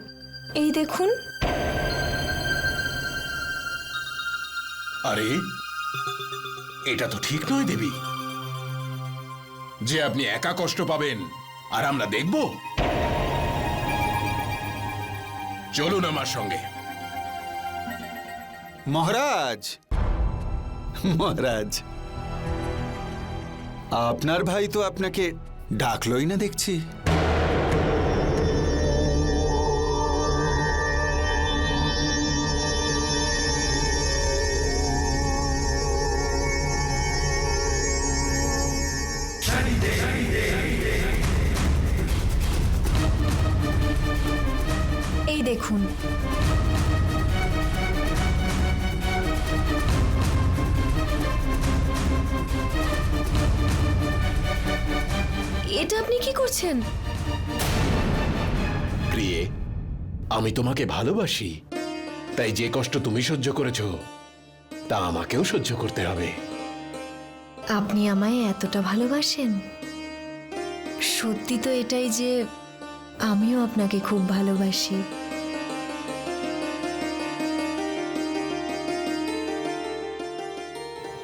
এই দেখুন। আরে, এটা তো ঠিক নয় দেবী, যে আপনি একা কষ্ট পাবেন আর আমরা দেখব। চলুন আমার সঙ্গে। মহারাজ, মহারাজ, আপনার ভাই তো আপনাকে ডাকলই না দেখছি। এই দেখুন। এটা আপনি কি করছেন? প্রিয়ে, আমি তোমাকে ভালোবাসি, তাই যে কষ্ট তুমি সহ্য করেছো তা আমাকেও সহ্য করতে হবে। আপনি আমায় এতটা ভালোবাসেন? সত্যি তো এটাই যে আমিও আপনাকে খুব ভালোবাসি।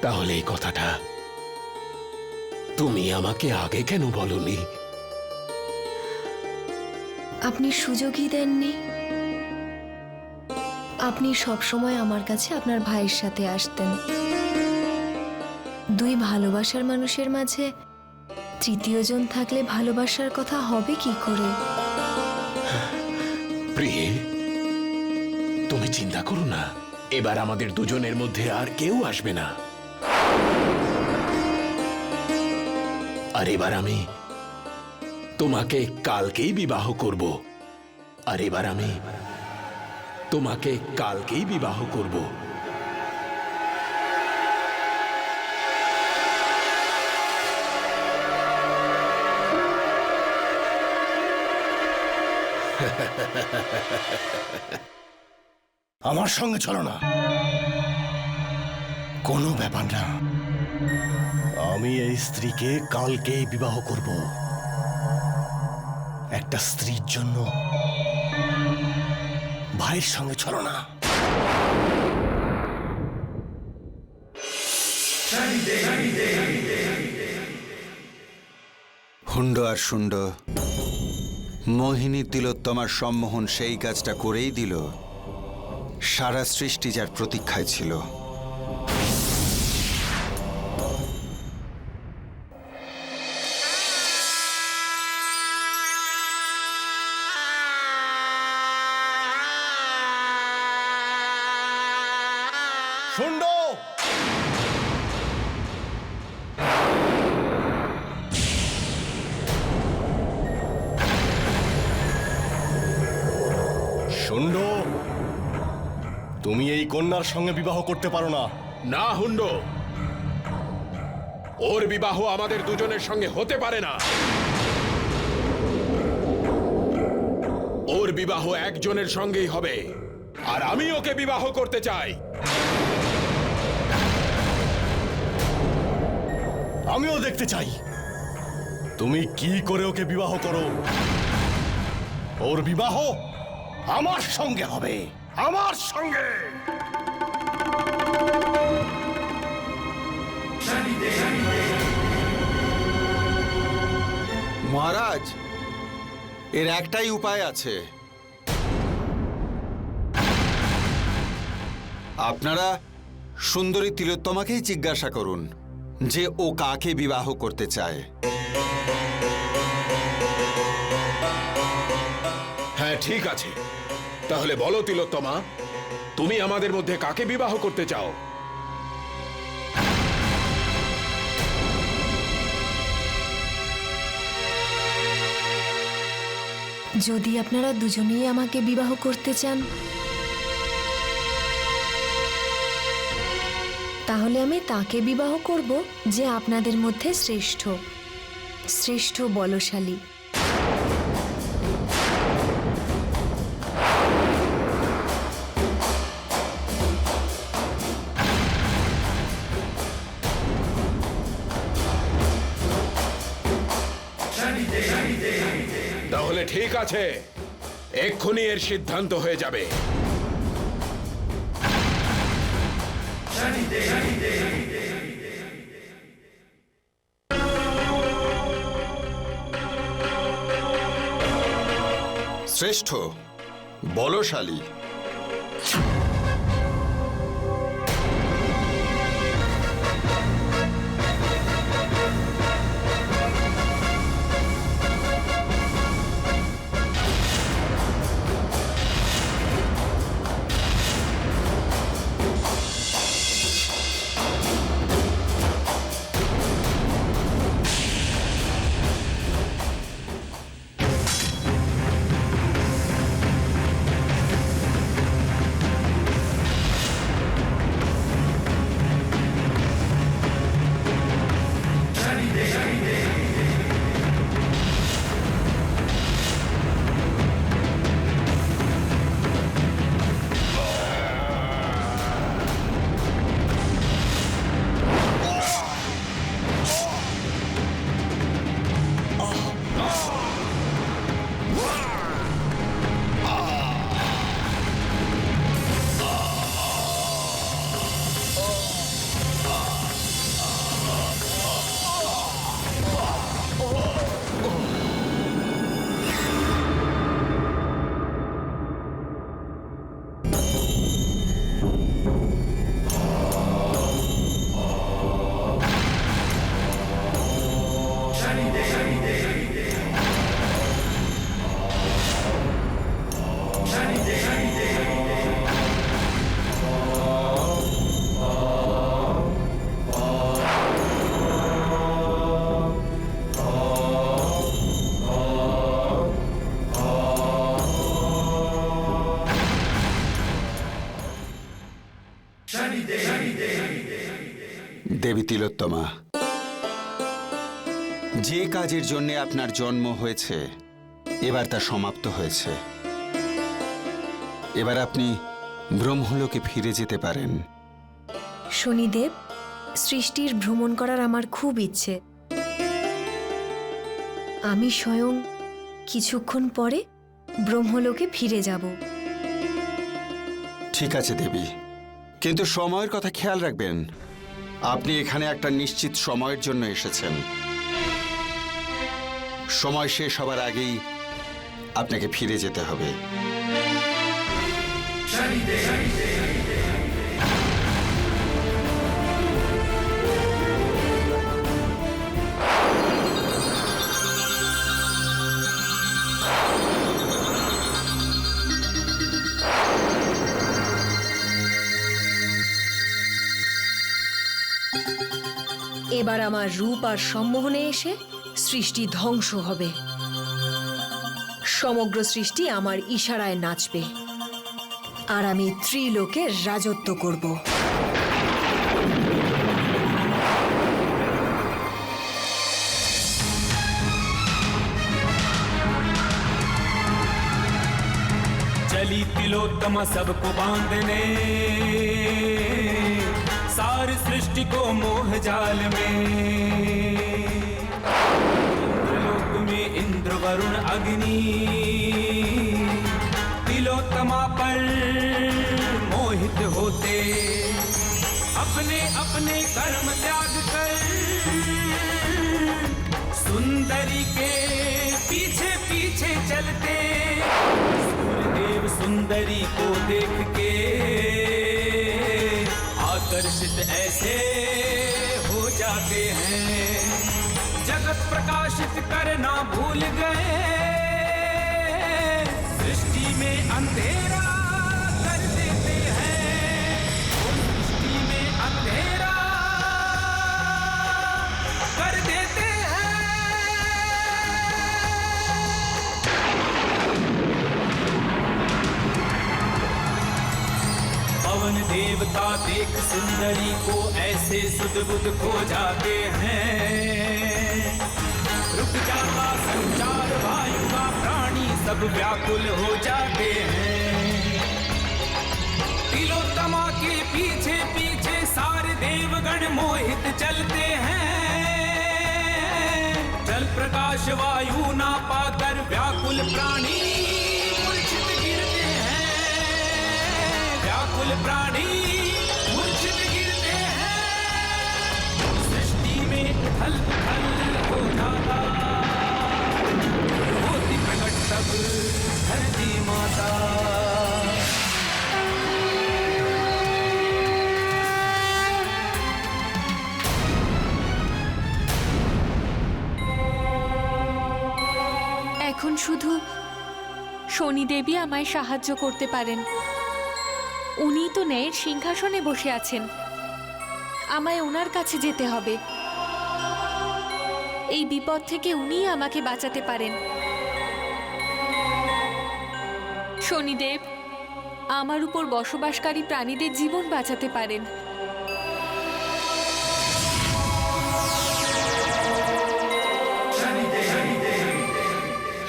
তাহলে এই কথাটা তুমি আমাকে আগে কেন বলনি? আপনি সুযোগই দেননি। আপনি সবসময় আমার কাছে আপনার ভাইয়ের সাথে আসতেন। দুই ভালোবাসার মানুষের মাঝে তৃতীয় জন থাকলে ভালোবাসার কথা হবে কি করে? প্রিয়ে, তুমি চিন্তা করো না, এবার আমাদের দুজনের মধ্যে আর কেউ আসবে না। আর এবার আমি তোমাকে কালকেই বিবাহ করব। আর এবার আমি তোমাকে কালকেই বিবাহ করব। আমার সঙ্গে চলো না। কোনো ব্যাপার না, আমি এই স্ত্রীকে কালকেই বিবাহ করব। একটা স্ত্রীর জন্য ভাইয়ের সঙ্গে চলো না। হুন্ড আর শুন্ড, মোহিনী তিলোত্তমার সম্মোহন সেই কাজটা করেই দিল সারা সৃষ্টি যার প্রতীক্ষায় ছিল। শুন্ড, শুন্ড, তুমি এই কন্যার সঙ্গে বিবাহ করতে পারো না। না হুন্ড, ওর বিবাহ আমাদের দুজনের সঙ্গে হতে পারে না। ওর বিবাহ একজনের সঙ্গেই হবে, আর আমি ওকে বিবাহ করতে চাই। আমিও দেখতে চাই তুমি কি করে ওকে বিবাহ করো। ওর বিবাহ আমার সঙ্গে হবে, আমার সঙ্গে। মহারাজ, এর একটাই উপায় আছে। আপনারা সুন্দরী তিলোত্তমাকেই জিজ্ঞাসা করুন যে ও কাকে বিবাহ করতে চায়। হ্যাঁ, ঠিক আছে, তাহলে বলো তিলোত্তমা, তুমি আমাদের মধ্যে কাকে বিবাহ করতে চাও? যদি আপনারা দুজনেই আমাকে বিবাহ করতে চান, তাহলে আমি তাকে বিবাহ করব যে আপনাদের মধ্যে শ্রেষ্ঠ, শ্রেষ্ঠ বলশালী। তাহলে ঠিক আছে, এক্ষুনি এর সিদ্ধান্ত হয়ে যাবে। শ্রেষ্ঠ বলশালী দেবী তিলোত্তমা, যে কাজের জন্য আপনার জন্ম হয়েছে এবার তা সমাপ্ত হয়েছে। এবার আপনি ব্রহ্মলোকে ফিরে যেতে পারেন। শনিদেব, সৃষ্টির ভ্রমণ করার আমার খুব ইচ্ছে। আমি স্বয়ং কিছুক্ষণ পরে ব্রহ্মলোকে ফিরে যাব। ঠিক আছে দেবী, কিন্তু সময়ের কথা খেয়াল রাখবেন। আপনি এখানে একটা নিশ্চিত সময়ের জন্য এসেছেন। সময় শেষ হবার আগেই আপনাকে ফিরে যেতে হবে। এবার আমার রূপ আর সম্মোহনে এসে সৃষ্টি ধ্বংস হবে। সমগ্র সৃষ্টি আমার ইশারায় নাচবে, আর আমি ত্রিলোকের রাজত্ব করব। चली तिलोत्तमा सबको बांधने, सारी सृष्टि को मोह जाल में। इंद्रलोक में इंद्र वरुण अग्नि तिलोत्तमा पर मोहित होते, अपने अपने कर्म त्याग कर सुंदरी के पीछे पीछे चलते। सूर्यदेव सुंदरी को देख के आकर्षित ऐसे हो जाते हैं, जगत प्रकाशित करना भूल गए, सृष्टि में अंधेरा कर देते हैं, सृष्टि में अंधेरा कर देते हैं। पवन देवता देख सुंदरी को ऐसे सुध बुध खो जाते हैं, रुक जाता संचार वायु का, प्राणी सब व्याकुल हो जाते हैं। तिलोत्तमा के पीछे पीछे सारे देवगण मोहित चलते हैं, जल प्रकाश वायु ना पाकर व्याकुल प्राणी मूर्छित गिरते हैं, व्याकुल प्राणी मूर्छित गिरते हैं। सृष्टि में उथल पुथल हो जाता, होती प्रकट तब धरती माता। এখন শুধু শনিদেবী আমায় সাহায্য করতে পারেন। উনি তো ন্যায়ের সিংহাসনে বসে আছেন, আমায় ওনার কাছে যেতে হবে। এই বিপদ থেকে উনিই আমাকে বাঁচাতে পারেন। শনিদেব আমার উপর বসবাসকারী প্রাণীদের জীবন বাঁচাতে পারেন।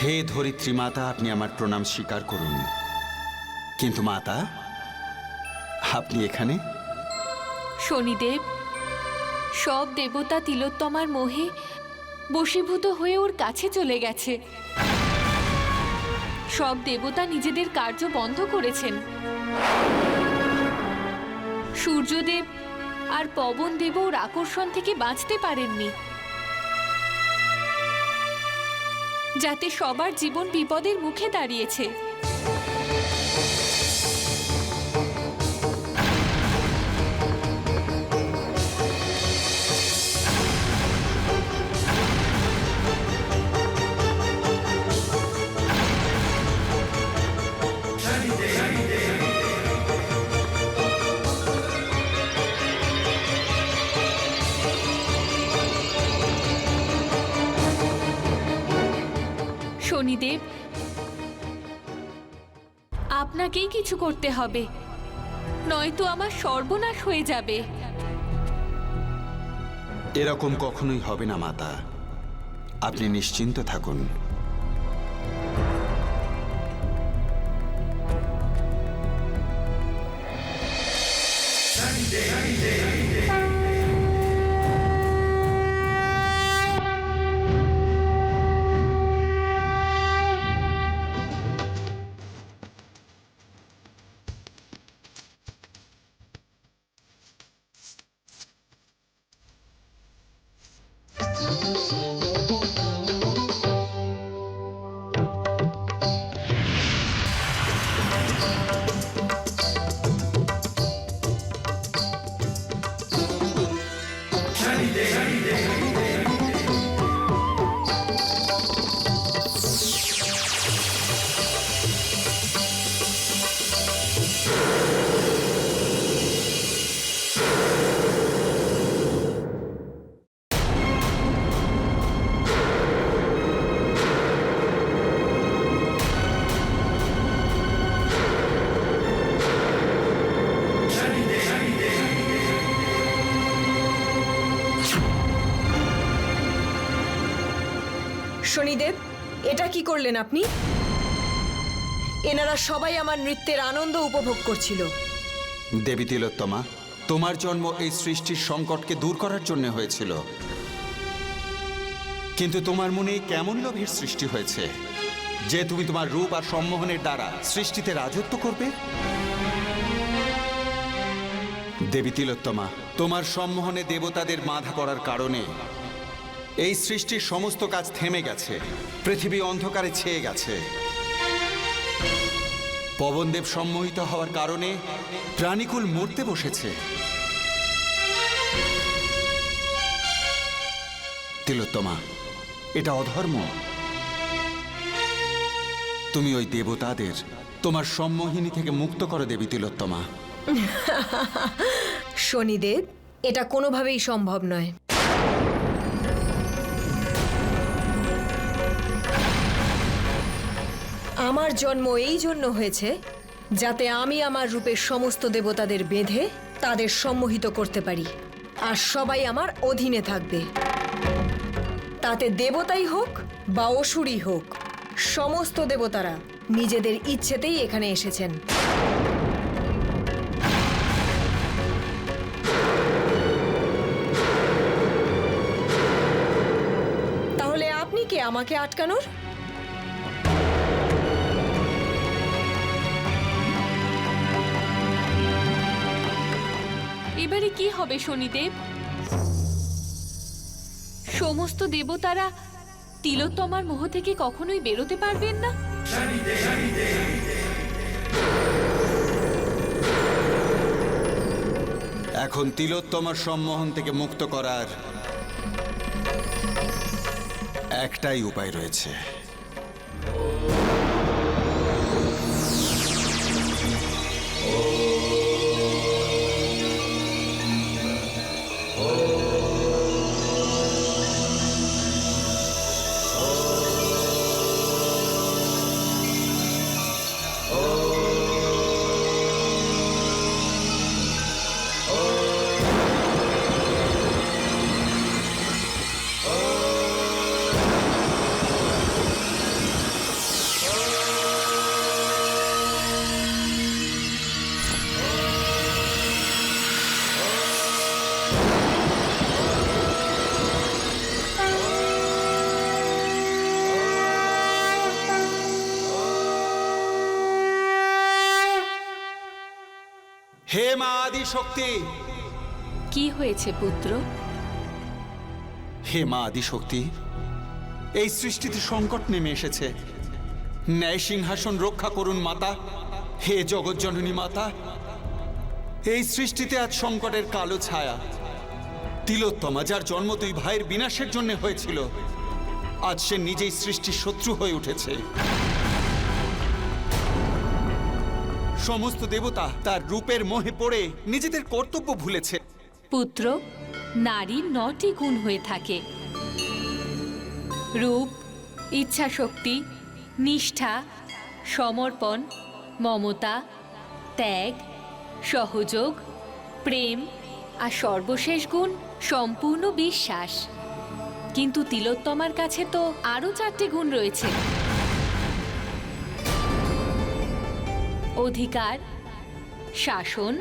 হে ধরিত্রী মাতা, আপনি আমার প্রণাম স্বীকার করুন। কিন্তু মাতা, আপনি এখানে? শনিদেব, সব দেবতা তিলোত্তমার মোহে বশীভূত হয়ে ওর কাছে চলে গেছে। সব দেবতা নিজেদের কার্য বন্ধ করেছেন। সূর্যদেব আর পবন দেব ওর আকর্ষণ থেকে বাঁচতে পারেননি, যাতে সবার জীবন বিপদের মুখে দাঁড়িয়েছে। শনিদেব, আপনাকেই কিছু করতে হবে। নয়তো আমার সর্বনাশ হয়ে যাবে। এরকম কখনোই হবে না মাতা, আপনি নিশ্চিন্ত থাকুন। শনিদেব, এটা কি করলেন আপনি? এনারা সবাই আমার নৃত্যের আনন্দ উপভোগ করছিল। দেবী তিলোত্তমা, তোমার জন্ম এই সৃষ্টির সংকটকে দূর করার জন্য হয়েছিল, কিন্তু তোমার মনে কেমন লোভের সৃষ্টি হয়েছে যে তুমি তোমার রূপ আর সম্মোহনের দ্বারা সৃষ্টিতে রাজত্ব করবে? দেবী তিলোত্তমা, তোমার সম্মোহনে দেবতাদের বাধা করার কারণে এই সৃষ্টির সমস্ত কাজ থেমে গেছে, পৃথিবী অন্ধকারে ছেয়ে গেছে। পবনদেব সম্মোহিত হওয়ার কারণে প্রাণীকুল মরতে বসেছে। তিলোত্তমা, এটা অধর্ম। তুমি ওই দেবতাদের তোমার সম্মোহিনী থেকে মুক্ত করো দেবী তিলোত্তমা। শনিদেব, এটা কোনোভাবেই সম্ভব নয়। আমার জন্ম এই জন্য হয়েছে যাতে আমি আমার রূপের সমস্ত দেবতাদের বেঁধে তাদের সম্মোহিত করতে পারি, আর সবাই আমার অধীনে থাকবে। তাতে দেবতাই হোক বা অসুরই হোক, সমস্ত দেবতারা নিজেদের ইচ্ছেতেই এখানে এসেছেন। তাহলে আপনি কে আমাকে আটকানোর? এবারে কি হবে শনিদেব? সমস্ত দেবতারা তিলোত্তমার মোহ থেকে কখনোই বেরোতে পারবেন না। এখন তিলোত্তমার সম্মোহন থেকে মুক্ত করার একটাই উপায় রয়েছে। হে মা আদি শক্তি! কি হয়েছে পুত্র? হে মা আদি শক্তি, এই সৃষ্টিতে সংকট নেমে এসেছে। ন্যায় সিংহাসন রক্ষা করুন মাতা। হে জগজ্জননী মাতা, এই সৃষ্টিতে আজ সংকটের কালো ছায়া। তিলোত্তমা, যার জন্ম দুই ভাইয়ের বিনাশের জন্য হয়েছিল, আজ সে নিজেই সৃষ্টির শত্রু হয়ে উঠেছে। সমস্ত দেবতা তার রূপের মোহে পড়ে নিজেদের কর্তব্য ভুলেছে। পুত্র, নারীর 9টি গুণ হয়ে থাকে: রূপ, ইচ্ছাশক্তি, নিষ্ঠা, সমর্পণ, মমতা, ত্যাগ, সহযোগ, প্রেম আর সর্বশেষ গুণ সম্পূর্ণ বিশ্বাস। কিন্তু তিলোত্তমার কাছে তো আরও 4টে গুণ রয়েছে। অধিকার, শাসন,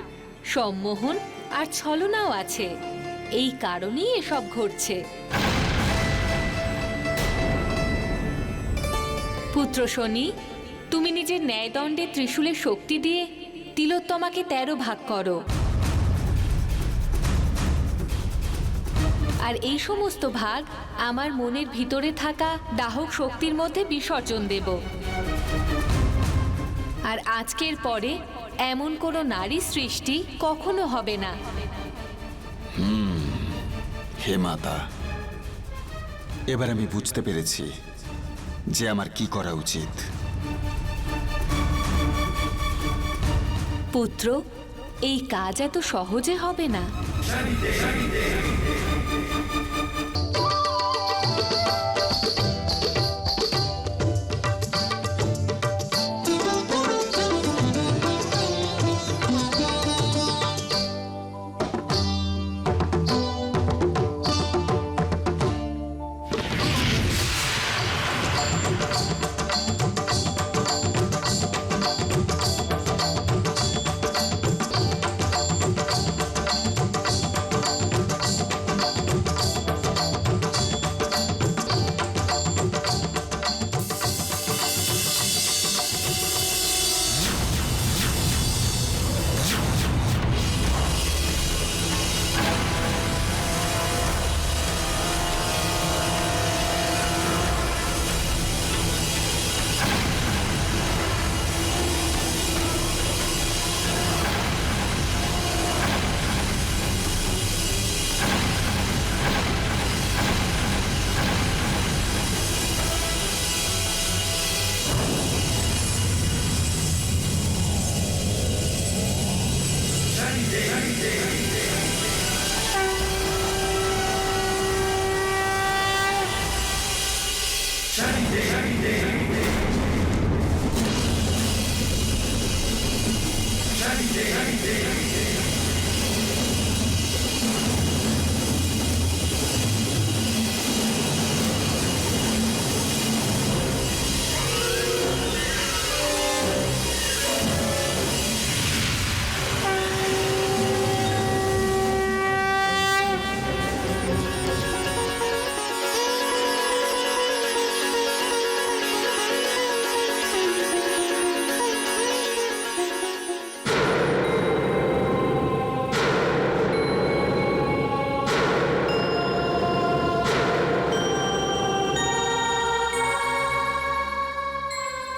সম্মোহন আর ছলনাও আছে। এই কারণেই এসব ঘটছে। পুত্র শনি, তুমি নিজের ন্যায়দণ্ডের ত্রিশূলের শক্তি দিয়ে তিলোত্তমাকে 13 ভাগ করো, আর এই সমস্ত ভাগ আমার মনের ভিতরে থাকা দাহক শক্তির মধ্যে বিসর্জন দেব। আর আজকের পরে এমন কোনো নারী সৃষ্টি কখনো হবে না। হে মাতা, এবার আমি বুঝতে পেরেছি যে আমার কি করা উচিত। পুত্র, এই কাজ এত সহজে হবে না।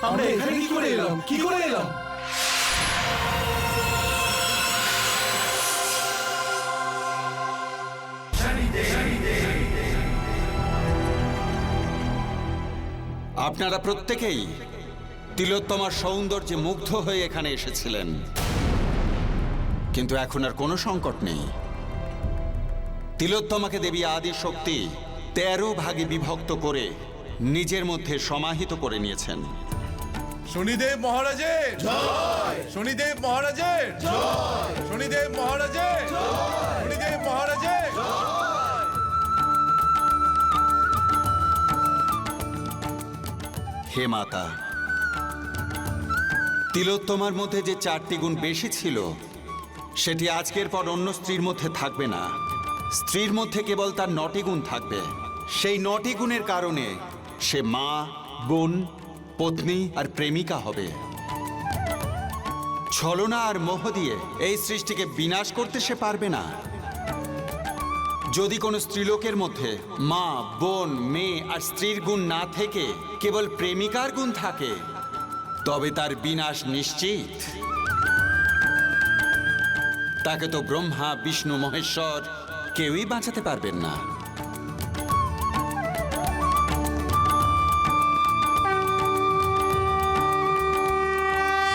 আমরা এখানে কি করে এলাম? কি করে এলাম? আপনারা প্রত্যেকেই তিলোত্তমার সৌন্দর্যে মুগ্ধ হয়ে এখানে এসেছিলেন, কিন্তু এখন আর কোনো সংকট নেই। তিলোত্তমাকে দেবী আদি শক্তি 13 ভাগে বিভক্ত করে নিজের মধ্যে সমাহিত করে নিয়েছেন। শনিদেব মহারাজের জয়! শনিদেব মহারাজের জয়! শনিদেব মহারাজের জয়! শনিদেব মহারাজের জয়! হে মাতা, তিলোত্তমার মধ্যে যে 4টি গুণ বেশি ছিল সেটি আজকের পর অন্য স্ত্রীর মধ্যে থাকবে না। স্ত্রীর মধ্যে কেবল তার 9টি গুণ থাকবে। সেই 9টি গুণের কারণে সে মা, বোন, পত্নী আর প্রেমিকা হবে। ছলনা আর মোহ দিয়ে এই সৃষ্টিকে বিনাশ করতে সে পারবে না। যদি কোনো স্ত্রীলোকের মধ্যে মা, বোন, মেয়ে আর স্ত্রীর গুণ না থেকে কেবল প্রেমিকার গুণ থাকে, তবে তার বিনাশ নিশ্চিত। তাকে তো ব্রহ্মা, বিষ্ণু, মহেশ্বর কেউই বাঁচাতে পারবেন না।